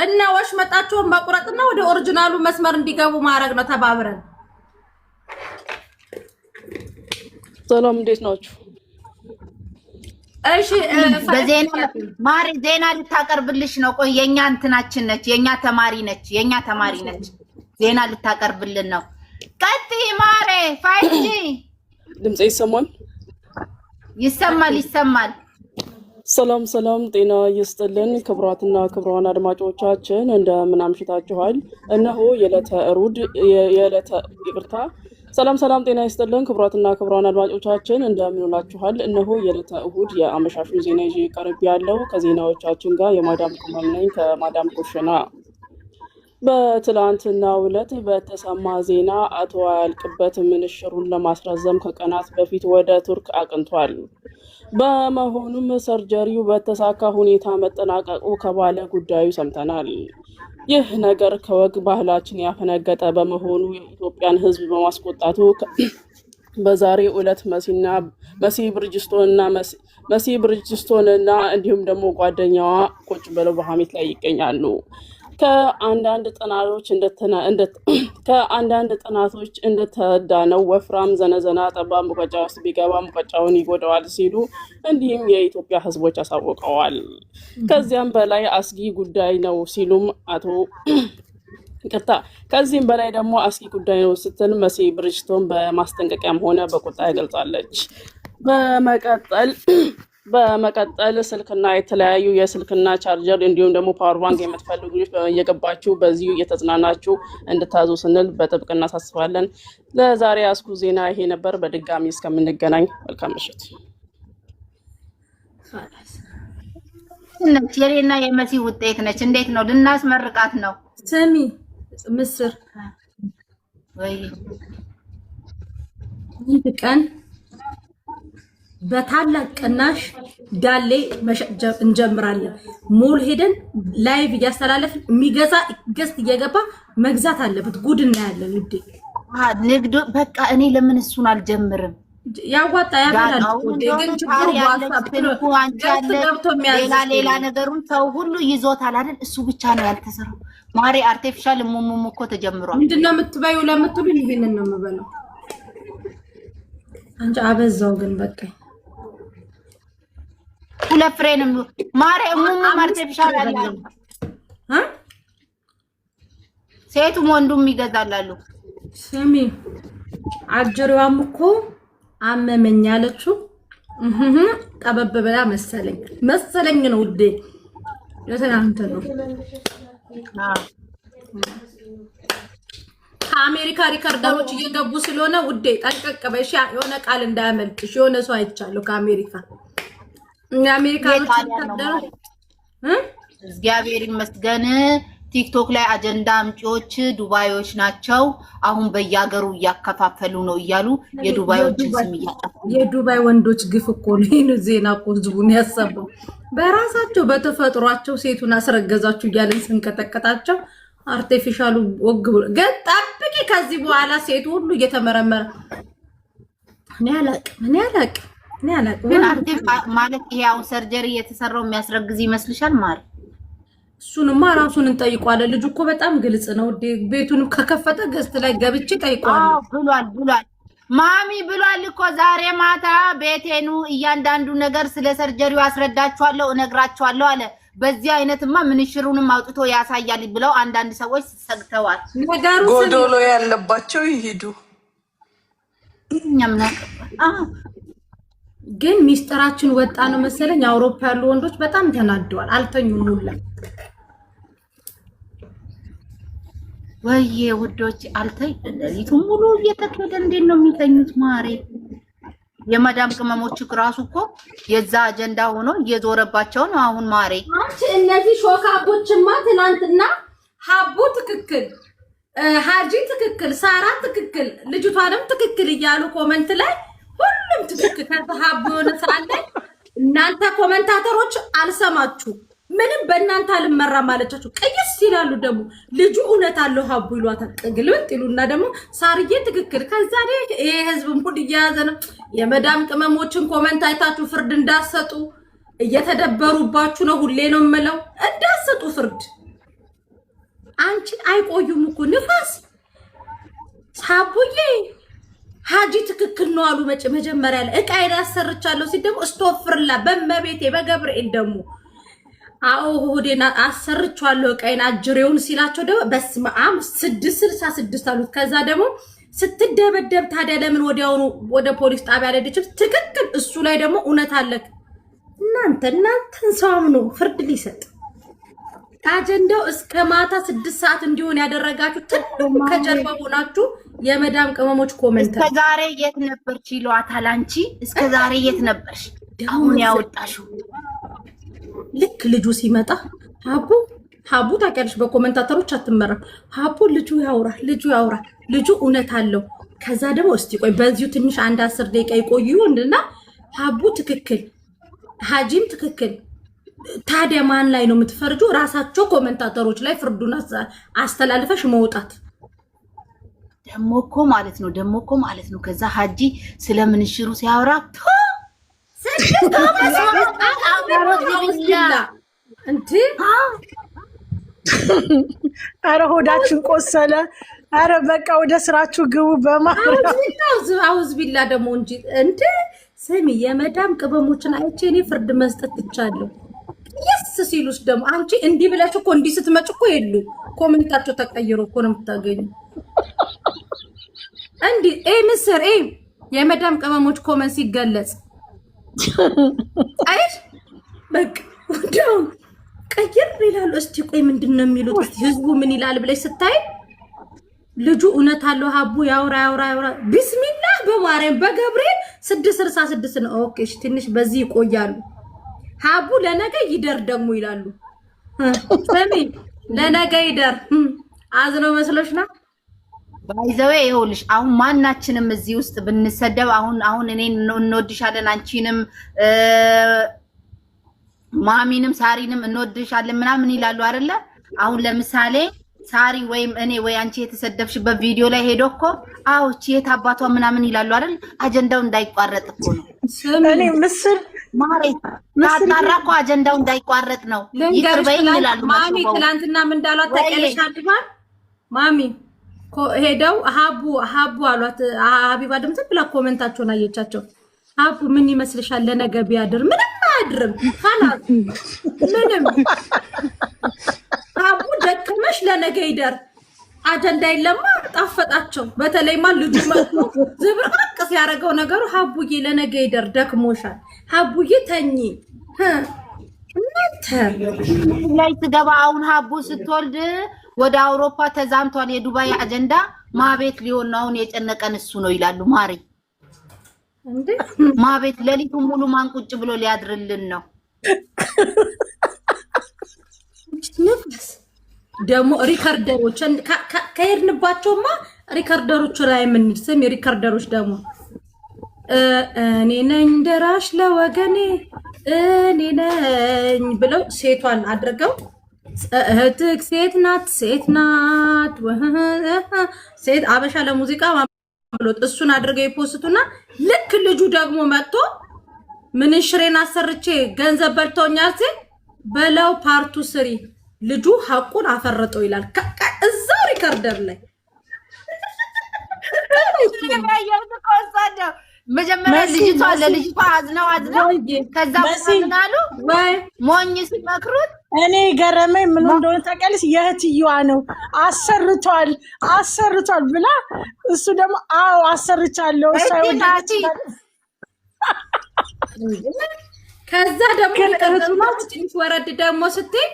እና ወሽመጣቸውን መቁረጥና ወደ ኦሪጂናሉ መስመር እንዲገቡ ማድረግ ነው ተባብረን። ሰላም እንዴት ናችሁ? እሺ በዜና ማሬ ዜና ልታቀርብልሽ ነው። ቆይ የኛ እንትናችን ነች፣ የኛ ተማሪ ነች። ዜና ልታቀርብልን ነው። ቀጥይ ማሬ። ፋይጂ ድምጽ ይሰማል? ይሰማል። ሰላም ጤና ይስጥልን። ክብራትና ክብራን አድማጮቻችን እንደምን አምሽታችኋል? እነሆ ሰላም ጤና ይስጥልን። ክብራትና ክብራን አድማጮቻችን እንደምን ውላችኋል? እነሆ የዕለተ እሁድ የአመሻሹን ዜና ይዤ ቀርብ ያለው ከዜናዎቻችን ጋር የማዳም ቅመም ነኝ ከማዳም ኩሽና። በትላንትናው ዕለት በተሰማ ዜና አቶ አያልቅበት ምንሽሩን ለማስረዘም ከቀናት በፊት ወደ ቱርክ አቅንቷል። በመሆኑም ሰርጀሪው በተሳካ ሁኔታ መጠናቀቁ ከባለ ጉዳዩ ሰምተናል። ይህ ነገር ከወግ ባህላችን ያፈነገጠ በመሆኑ የኢትዮጵያን ሕዝብ በማስቆጣቱ በዛሬው ዕለት መሲ ብርጅስቶንና እንዲሁም ደግሞ ጓደኛዋ ቁጭ ብለው በሐሜት ላይ ይገኛሉ። ከአንዳንድ ጥናቶች እንደተዳነው ወፍራም ዘነዘና ጠባብ ሙቀጫ ውስጥ ቢገባ ሙቀጫውን ይጎዳዋል ሲሉ እንዲሁም የኢትዮጵያ ሕዝቦች አሳውቀዋል። ከዚያም በላይ አስጊ ጉዳይ ነው ሲሉም ከዚህም በላይ ደግሞ አስጊ ጉዳይ ነው ስትል መሲ ብርጅስቶን በማስጠንቀቂያም ሆነ በቁጣ ገልጻለች። በመቀጠል ስልክና የተለያዩ የስልክና ቻርጀር እንዲሁም ደግሞ ፓወር ባንክ የምትፈልጉ እየገባችሁ በዚሁ እየተዝናናችሁ እንድታዙ ስንል በጥብቅ እናሳስባለን። ለዛሬ ያስኩ ዜና ይሄ ነበር። በድጋሚ እስከምንገናኝ መልካም ምሽት። የኔና የመሲ ውጤት ነች። እንዴት ነው? ልናስመርቃት ነው። ስሚ ምስር ወይ ይህ ቀን በታላቅ ቅናሽ ዳሌ እንጀምራለን። ሞል ሄደን ላይቭ እያስተላለፍን የሚገዛ ገስት እየገባ መግዛት አለበት። ጉድ እናያለን። ውዴ ንግዱ በቃ እኔ ለምን እሱን አልጀምርም? ያዋጣ ያባላል። ግን ችግሩ ሌላ ነገሩን ሰው ሁሉ ይዞታል አይደል? እሱ ብቻ ነው ያልተሰራው። ማሪ አርቲፊሻል ሙሙሙ እኮ ተጀምሯል። ምንድነው የምትበዩ ለምትሉኝ ይሄንን ነው የምበላው። አንቺ አበዛው ግን በቃ ሁለት ፍሬ ነው ማሪ ሙሙ አርቲፊሻል አለ። ሴቱም ወንዱም ይገዛላሉ። ስሚ አጅሪዋም እኮ አመመኝ ያለችው ጠበብ ብላ መሰለኝ ነው ውዴ። ለተናንተ ነው ከአሜሪካ ሪከርደሮች እየገቡ ስለሆነ ውዴ ጠንቀቅ በይ። የሆነ ቃል እንዳያመልጥሽ። የሆነ ሰው አይቻለሁ ከአሜሪካ የአሜሪካኖች ሪከርደሮች እግዚአብሔር ይመስገን ቲክቶክ ላይ አጀንዳ አምጪዎች ዱባዮች ናቸው። አሁን በየሀገሩ እያከፋፈሉ ነው እያሉ የዱባዮችን ስም እያጠፉ። የዱባይ ወንዶች ግፍ እኮ ነው። ይሄን ዜና እኮ ህዝቡን ያሰበው። በራሳቸው በተፈጥሯቸው ሴቱን አስረገዛችሁ እያለን ስንቀጠቀጣቸው አርቲፊሻሉ ወግ ብሎ ግን ጠብቂ። ከዚህ በኋላ ሴቱ ሁሉ እየተመረመረ እኔ አላቅም። ግን ማለት ይሄ አሁን ሰርጀሪ የተሰራው የሚያስረግዝ ይመስልሻል ማለት? እሱንማ ራሱን እንጠይቋለን። ልጁ እኮ በጣም ግልጽ ነው። ቤቱን ከከፈተ ገዝት ላይ ገብቼ ጠይቋለሁ ብሏል። ማሚ ብሏል እኮ ዛሬ ማታ ቤቴኑ እያንዳንዱ ነገር ስለ ሰርጀሪው አስረዳችኋለሁ፣ እነግራችኋለሁ አለ። በዚህ አይነትማ ምንሽሩንም አውጥቶ ያሳያል ብለው አንዳንድ ሰዎች ሰግተዋል። ጎዶሎ ያለባቸው ይሄዱ። ግን ሚስጥራችን ወጣ ነው መሰለኝ። አውሮፓ ያሉ ወንዶች በጣም ተናደዋል። አልተኙም ሁላ ወይዬ ውዶች አልተይ ለሊቱን ሙሉ እየተከደ እንዴት ነው የሚተኙት? ማሬ የመዳም ቅመሞች ራሱ እኮ የዛ አጀንዳ ሆኖ እየዞረባቸው ነው አሁን። ማሬ አንቺ እነዚህ ሾካቦችማ ትናንትና ሀቡ ትክክል፣ ሀጂ ትክክል፣ ሳራ ትክክል፣ ልጅቷንም ትክክል እያሉ ኮመንት ላይ ሁሉም ትክክል። ከዛ ሀቡ የሆነ ሰዓት ላይ እናንተ ኮመንታተሮች አልሰማችሁ ምንም በእናንተ አልመራም ማለቻችሁ ቀይስ ይላሉ። ደግሞ ልጁ እውነት አለው ሀቡ ይሏታል። ግልብጥ ይሉና ደግሞ ሳርዬ ትክክል። ከዛ ይሄ ህዝብ ሙድ እየያዘ ነው። የመዳም ቅመሞችን ኮመንት አይታችሁ ፍርድ እንዳሰጡ እየተደበሩባችሁ ነው። ሁሌ ነው የምለው እንዳሰጡ ፍርድ። አንቺ አይቆዩም እኮ ንፋስ ሀቡዬ ሀጂ ትክክል ነው አሉ። መጀመሪያ ላይ እቃዬን አሰርቻለሁ ሲል ደግሞ ስቶፍርላ በመቤቴ በገብርኤል ደግሞ አዎ ሆዴና አሰርቻለሁ እቃዬን አጅሬውን ሲላቸው ደግሞ በስመ አብ 666 አሉት። ከዛ ደግሞ ስትደበደብ ታዲያ ለምን ወዲያውኑ ወደ ፖሊስ ጣቢያ አልሄደችም? ትክክል እሱ ላይ ደግሞ እውነት አለ። እናንተን ሰው አምኖ ፍርድ ሊሰጥ አጀንዳው እስከ ማታ 6 ሰዓት እንዲሆን ያደረጋችሁ ትልቁ ከጀርባ ሆናችሁ የመዳም ቅመሞች ኮሜንት እስከ ዛሬ የት ነበርሽ ይሏታል። አንቺ እስከ ዛሬ የት ነበርሽ? አሁን ያወጣሽው ልክ ልጁ ሲመጣ ሀቡ ታውቂያለሽ፣ በኮሜንታተሮች አትመራም። ሀቡ ልጁ ያውራ ልጁ እውነት አለው። ከዛ ደግሞ እስቲ ቆይ በዚሁ ትንሽ 10 ደቂቃ ይቆዩ እንድና ሀቡ ትክክል፣ ሀጂም ትክክል። ታዲያ ማን ላይ ነው የምትፈርጁ? ራሳቸው ኮሜንታተሮች ላይ ፍርዱን አስተላልፈሽ መውጣት ደሞ እኮ ማለት ነው። ከዛ ሀጂ ስለምንሽሩ ሲያወራ አረ ሆዳችን ቆሰለ። አረ በቃ ወደ ስራችሁ ግቡ። አውዝ ቢላ ደግሞ እንጂ ስሚ የመዳም ቅመሞችን አይቼ እኔ ፍርድ መስጠት ትቻለሁ። የስ ሲሉስ ደግሞ አንቺ እንዲህ ብለሽ እኮ እንዲህ ስትመጭ እኮ የሉ ኮሜንታቸው ተቀይሮ እኮ ነው የምታገኙ። እንዲህ ምስር የመዳም ቅመሞች ኮሜንት ሲገለጽ አይሽ በቃ ወዲያው ቀይር ይላሉ። እስቲ ቆይ ምንድነው የሚሉት? እስቲ ህዝቡ ምን ይላል ብለሽ ስታይ ልጁ እውነት አለው ሀቡ ያውራ ቢስሚላህ በማርያም በገብርኤል 666 ነው። ኦኬ እሺ ትንሽ በዚህ ይቆያሉ። ሀቡ ለነገ ይደር ደግሞ ይላሉ። ሰሚ ለነገ ይደር አዝነው መስሎሽ ነው። ባይዘዌ ይኸውልሽ አሁን ማናችንም እዚህ ውስጥ ብንሰደብ አሁን እኔን እንወድሻለን አንቺንም ማሚንም ሳሪንም እንወድሻለን ምናምን ይላሉ አይደለ? አሁን ለምሳሌ ሳሪ ወይም እኔ ወይ አንቺ የተሰደብሽበት ቪዲዮ ላይ ሄዶ እኮ አዎ እቺ የት አባቷ ምናምን ይላሉ አይደል? አጀንዳው እንዳይቋረጥ እኮ ነው። እኔ ምስር ታጣራ እኮ አጀንዳው እንዳይቋረጥ ነው። ይቅርበኝ ይላሉ። ማሚ ትናንትና ምን እንዳሏት ተቀለሽ አድባል ማሚ ሄደው ሀቡ አሏት። ሀቢባ ድምጽ ብላ ኮሜንታቸውን አየቻቸው። ሀቡ ምን ይመስልሻል ለነገ ቢያድር? ምንም አያድርም። ካላት ምንም ሀቡ ደከመሽ ለነገ ይደር አጀንዳ የለማ ጣፈጣቸው። በተለይማ ልጁ መጥቶ ዝብርቅ ሲያደርገው ነገሩ ሀቡዬ ለነገ ይደር ደክሞሻል፣ ሀቡዬ ተኚ እናንተ ላይ ትገባ። አሁን ሀቡ ስትወልድ ወደ አውሮፓ ተዛምቷል የዱባይ አጀንዳ ማቤት ሊሆን ነው። አሁን የጨነቀን እሱ ነው ይላሉ። ማሪ እንዴ ማቤት ሌሊቱን ሙሉ ማን ቁጭ ብሎ ሊያድርልን ነው? ነፍስ ደግሞ ሪከርደሮች ከሄድንባቸውማ ሪከርደሮች ላይ ምን ስም የሪከርደሮች ደግሞ እኔ ነኝ ደራሽ ለወገኔ እኔ ነኝ ብለው ሴቷን አድርገው እህትክ ሴት ናት ሴት አበሻ ለሙዚቃ ብሎት እሱን አድርገው ይፖስቱና ልክ ልጁ ደግሞ መጥቶ ምን ሽሬን አሰርቼ ገንዘብ በልተውኛል ሲል በላው ፓርቱ ስሪ ልጁ ሐቁን አፈረጠው ይላል እዛው ሪከርደር ላይ። መጀመሪያ ልጅቷ ለልጅቷ አዝነው ከዛ ምን አሉ ሞኝ ሲመክሩት እኔ ገረመኝ ምን እንደሆነ ታውቂያለሽ? የእህትየዋ ነው አሰርቷል ብላ እሱ ደግሞ አዎ አሰርቻለሁ ከዛ ደግሞ ከእህቱና ትንሽ ወረድ ደግሞ ስትይ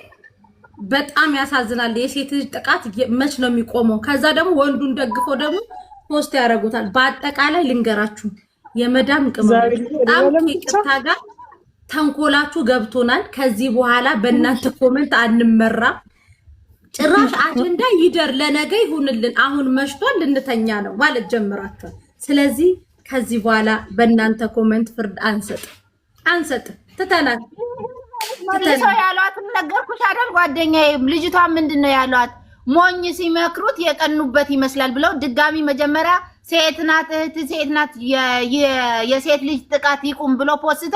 በጣም ያሳዝናል። የሴት ልጅ ጥቃት መች ነው የሚቆመው? ከዛ ደግሞ ወንዱን ደግፈው ደግሞ ፖስት ያደርጉታል። በአጠቃላይ ልንገራችሁ የመዳም ቅመም በጣም ከይቅርታ ጋር ተንኮላችሁ ገብቶናል። ከዚህ በኋላ በእናንተ ኮሜንት አንመራ። ጭራሽ አጀንዳ ይደር ለነገ ይሁንልን። አሁን መሽቷል ልንተኛ ነው ማለት ጀምራችኋል። ስለዚህ ከዚህ በኋላ በእናንተ ኮሜንት ፍርድ አንሰጥ ትተናል። ሰው ያሏትን ነገርኩሽ አይደል ጓደኛዬ። ልጅቷ ምንድነው ያሏት? ሞኝ ሲመክሩት የቀኑበት ይመስላል ብለው ድጋሚ መጀመሪያ ሴት ናት እህት ሴት ናት የሴት ልጅ ጥቃት ይቁም ብሎ ፖስቶ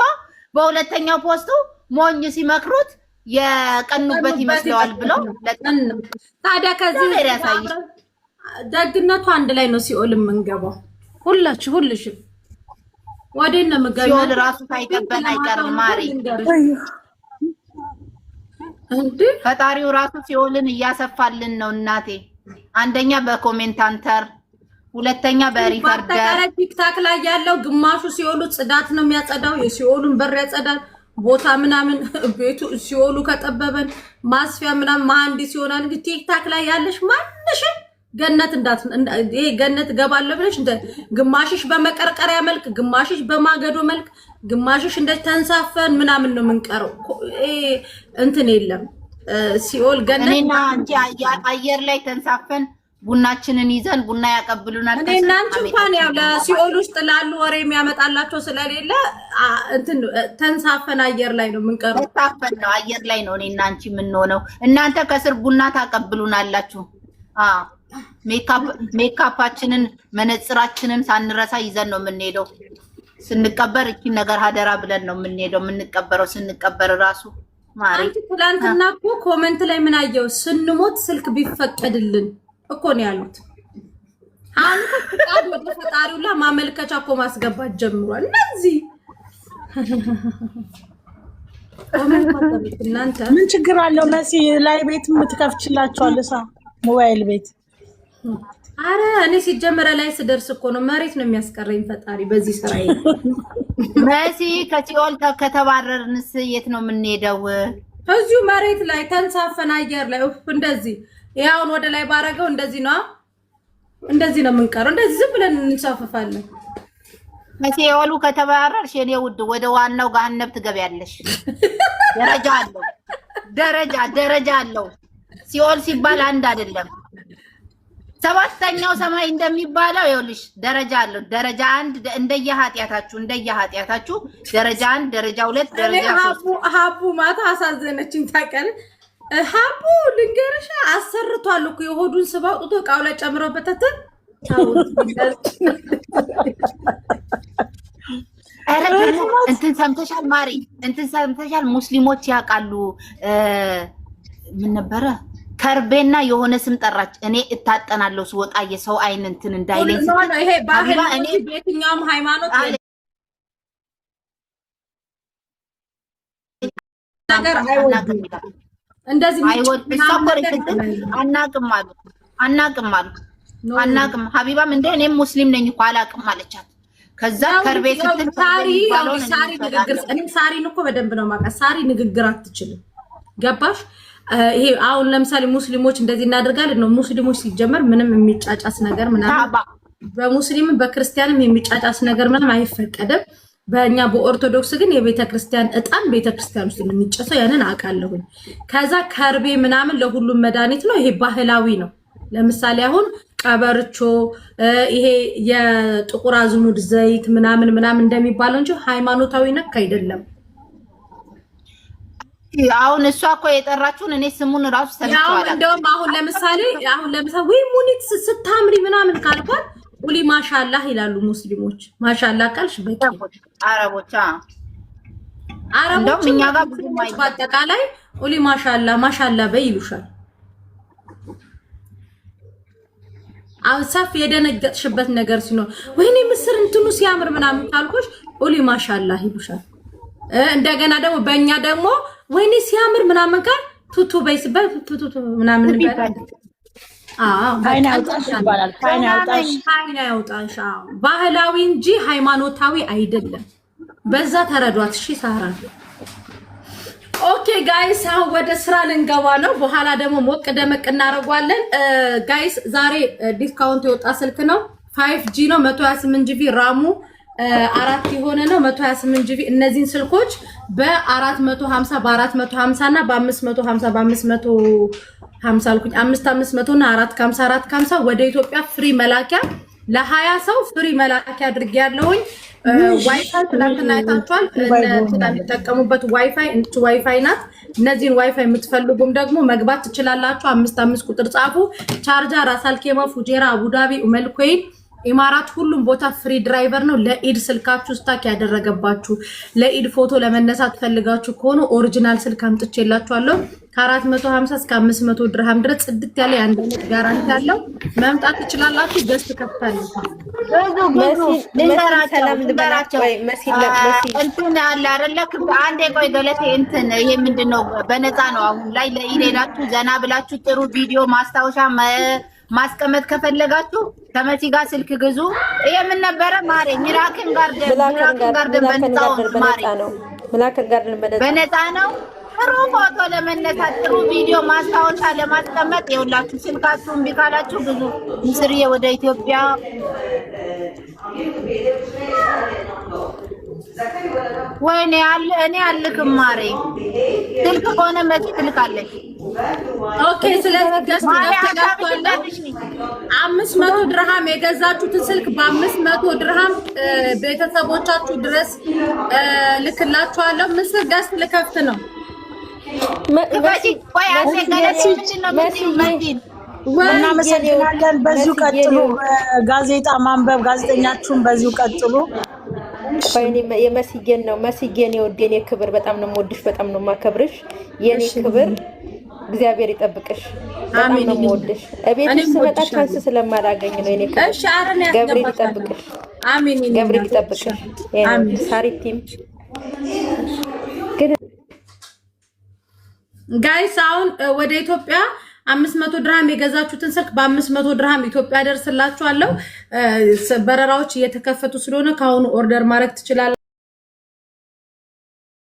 በሁለተኛው ፖስቱ ሞኝ ሲመክሩት የቀኑበት ይመስለዋል ብሎ ታዲያ ከዚህ ደግነቱ አንድ ላይ ነው ሲኦል የምንገባው ሁልሽም ወዴት ነው የምገባው? ሲኦል ራሱ ሳይቀበል አይቀርም ማሪ። ፈጣሪው ራሱ ሲኦልን እያሰፋልን ነው እናቴ። አንደኛ በኮሜንታንተር፣ ሁለተኛ በሪፈርደር። ቲክታክ ላይ ያለው ግማሹ ሲኦሉ ጽዳት ነው የሚያጸዳው፣ የሲኦሉን በር ያጸዳል። ቦታ ምናምን ቤቱ ሲኦሉ ከጠበበን ማስፊያ ምናምን መሐንዲስ ይሆናል። እንግዲህ ቲክታክ ላይ ያለሽ ማንሽም ገነት ይሄ ገነት ገባለሁ ብለሽ እንደ ግማሽሽ በመቀርቀሪያ መልክ፣ ግማሽሽ በማገዶ መልክ፣ ግማሽሽ እንደ ተንሳፈን ምናምን ነው የምንቀረው። እንትን የለም ሲኦል ገነት እኔና አንቺ አየር ላይ ተንሳፈን ቡናችንን ይዘን ቡና ያቀብሉናል። እኔና አንቺ እንኳን ያው ለሲኦል ውስጥ ላሉ ወሬ የሚያመጣላቸው ስለሌለ እንትን ተንሳፈን አየር ላይ ነው የምንቀረው። ተንሳፈን ነው አየር ላይ ነው እኔና አንቺ የምንሆነው። እናንተ ከስር ቡና ታቀብሉናላችሁ። ሜካፓችንን መነጽራችንን ሳንረሳ ይዘን ነው የምንሄደው። ስንቀበር እቺ ነገር ሀደራ ብለን ነው የምንሄደው። የምንቀበረው ስንቀበር ራሱ ማሪ አንቺ ትላንትና እኮ ኮሜንት ላይ ምን አየው? ስንሞት ስልክ ቢፈቀድልን እኮ ነው ያሉት። አሁን ፍቃድ ወደ ፈጣሪው ላይ ማመልከቻ እኮ ማስገባት ጀምሯል። እነዚህ እናንተ ምን ችግር አለው? መሲ ላይ ቤት የምትከፍችላቸዋል እሷ ሞባይል ቤት። አረ እኔ ሲጀመረ ላይ ስደርስ እኮ ነው መሬት ነው የሚያስቀረኝ ፈጣሪ በዚህ ስራዬ። መሲ ከሲኦል ከተባረርንስ የት ነው የምንሄደው? እዚሁ መሬት ላይ ተንሳፈን አየር ላይ እንደዚህ ያውን ወደ ላይ ባረገው እንደዚህ ነው የምንቀረው። እንደዚህ ዝም ብለን እንሳፈፋለን። ከሲኦሉ ከተባረርሽ የኔ ውድ ወደ ዋናው ገሃነም ትገቢያለሽ። ደረጃ አለው። ሲኦል ሲባል አንድ አይደለም። ሰባተኛው ሰማይ እንደሚባለው ይኸውልሽ ደረጃ አለው። ደረጃ አንድ እንደየኃጢያታችሁ ደረጃ 1፣ ደረጃ 2፣ ደረጃ 3። ሀቡ ማታ አሳዘነችኝ ታውቂያለሽ። ሀቡ ልንገርሽ አሰርቷል እኮ የሆዱን ስባ አውጥቶ እቃው ላይ ጨምሮበታል። አረ እንትን ሰምተሻል ማሪ? እንትን ሰምተሻል? ሙስሊሞች ያውቃሉ። ምን ነበረ ከርቤና የሆነ ስም ጠራች። እኔ እታጠናለሁ ስወጣ የሰው አይን እንትን እንዳይለኝ። ይሄ ባህል እኔ በየትኛውም ሃይማኖት ነገር አይወድም። እንደዚህ አናቅም ሀቢባም እንደ እኔም ሙስሊም ነኝ እኮ አላቅም አለቻት። ከዛ ከርቤ ስትል ሳሪን እኮ በደንብ ነው የማውቃት። ሳሪ ንግግር አትችልም። ገባሽ? ይሄ አሁን ለምሳሌ ሙስሊሞች እንደዚህ እናደርጋለን ነው። ሙስሊሞች ሲጀመር ምንም የሚጫጫስ ነገር ምናምን በሙስሊምም በክርስቲያንም የሚጫጫስ ነገር ምንም አይፈቀድም። በእኛ በኦርቶዶክስ ግን የቤተክርስቲያን እጣን ቤተክርስቲያን ውስጥ ነው የሚጨሰው። ያንን አውቃለሁኝ። ከዛ ከርቤ ምናምን ለሁሉም መድኃኒት ነው። ይሄ ባህላዊ ነው። ለምሳሌ አሁን ቀበርቾ፣ ይሄ የጥቁር አዝሙድ ዘይት ምናምን እንደሚባለው እንጂ ሃይማኖታዊ ነክ አይደለም። አሁን እሷ እኮ የጠራችሁን እኔ ስሙን ራሱ ሰምቼዋለሁ። እንደውም አሁን ለምሳሌ ወይ ሙኒት ስታምሪ ምናምን ካልኳል ኡሊ ማሻአላህ ይላሉ ሙስሊሞች። ማሻአላህ ካልሽ በቂ አረቦች እንደውም እኛ ጋር ብዙ በአጠቃላይ ኡሊ ማሻአላህ በይ ይሉሻል። አሁን ሰፍ የደነገጥሽበት ነገር ሲኖር ወይኔ ምስር እንትኑ ሲያምር ምናምን ካልኩሽ ኡሊ ማሻአላህ ይሉሻል። እንደገና ደግሞ በእኛ ደግሞ ወይኔ ሲያምር ምናምን ካል ቱቱ በይስበት ቱቱ ምናምን ይባላል። አይና ያውጣሽ ይባላል። አይና ያውጣሽ ባህላዊ እንጂ ሃይማኖታዊ አይደለም። በዛ ተረዷት። እሺ ሳራ ኦኬ ጋይስ አሁን ወደ ስራ ልንገባ ነው። በኋላ ደግሞ ሞቅ ደመቅ እናደርጓለን። ጋይስ ዛሬ ዲስካውንት የወጣ ስልክ ነው። 5G ነው 128 GB ራሙ 4 የሆነ ነው 128 GB። እነዚህን ስልኮች በ450 በ450 እና በ550 በ550 አልኩኝ 5500 እና 450 ወደ ኢትዮጵያ ፍሪ መላኪያ ለ20 ሰው ፍሪ መላኪያ አድርጌ ያለውኝ። ዋይፋይ ትናንትና አይታችኋል። ስለሚጠቀሙበት ዋይፋይ ናት። እነዚህን ዋይፋይ የምትፈልጉም ደግሞ መግባት ትችላላችሁ። 55 ቁጥር ጻፉ። ቻርጀር፣ አሳልኬማ፣ ፉጄራ፣ አቡዳቢ፣ ኡመልኮይን፣ ኢማራት ሁሉም ቦታ ፍሪ ድራይቨር ነው። ለኢድ ስልካችሁ ስታክ ያደረገባችሁ ለኢድ ፎቶ ለመነሳት ፈልጋችሁ ከሆነ ኦሪጂናል ስልክ አምጥቼላችኋለሁ። ከ450 እስከ 500 ድርሃም ድረስ ጽድት ያለ የአንድ ዓመት ጋራንቲ ያለው መምጣት ትችላላችሁ። ገስት ከፍታለሁ። እንትን አለ አይደለ? አንዴ ቆይ ገለቴ እንትን ይሄ ምንድነው? በነፃ ነው አሁን ላይ ለኢድ ሄዳችሁ ዘና ብላችሁ ጥሩ ቪዲዮ ማስታወሻ ማስቀመጥ ከፈለጋችሁ ከመሲ ጋር ስልክ ግዙ። ይሄ ምን ነበረ ማሬ? ሚራክል ጋርደን በነፃ ነው። ጥሩ ፎቶ ለመነሳት ጥሩ ቪዲዮ ማስታወሻ ለማስቀመጥ ይኸውላችሁ ስልካችሁን ቢካላችሁ ግዙ። ምስርዬ ወደ ኢትዮጵያ ወይኔ አለ እኔ አልክም ማሬ ስልክ ከሆነ መሲ ትልካለች። ኦኬ ስለዚህ ገስት ገብታችኋል። 500 ድርሃም የገዛችሁትን ስልክ በ500 ድርሃም ቤተሰቦቻችሁ ድረስ ልክላችኋለሁ። ምስር ገስት ልከፍት ነው። እናመሰግናለን። በዚሁ ቀጥሉ። ጋዜጣ ማንበብ ጋዜጠኛችሁን በዚሁ ቀጥሉ። የመስዬን ነው መስዬን የወዴኔ ክብር በጣም ነው የምወድሽ፣ በጣም ነው የማከብርሽ። የኔ ክብር እግዚአብሔር ይጠብቅሽ። በጣም ነው የምወድሽ። እቤትሽ ስመጣ ቻንስ ስለማላገኝ ነው የኔ ክብር። ገብርኤል ይጠብቅሽ። አሜን። ገብርኤል ይጠብቅሽ። ሳሪቲም ጋይስ አሁን ወደ ኢትዮጵያ 500 ድርሃም የገዛችሁትን ስልክ በ500 ድርሃም ኢትዮጵያ ደርስላችኋለሁ። በረራዎች እየተከፈቱ ስለሆነ ካሁኑ ኦርደር ማድረግ ትችላላችሁ።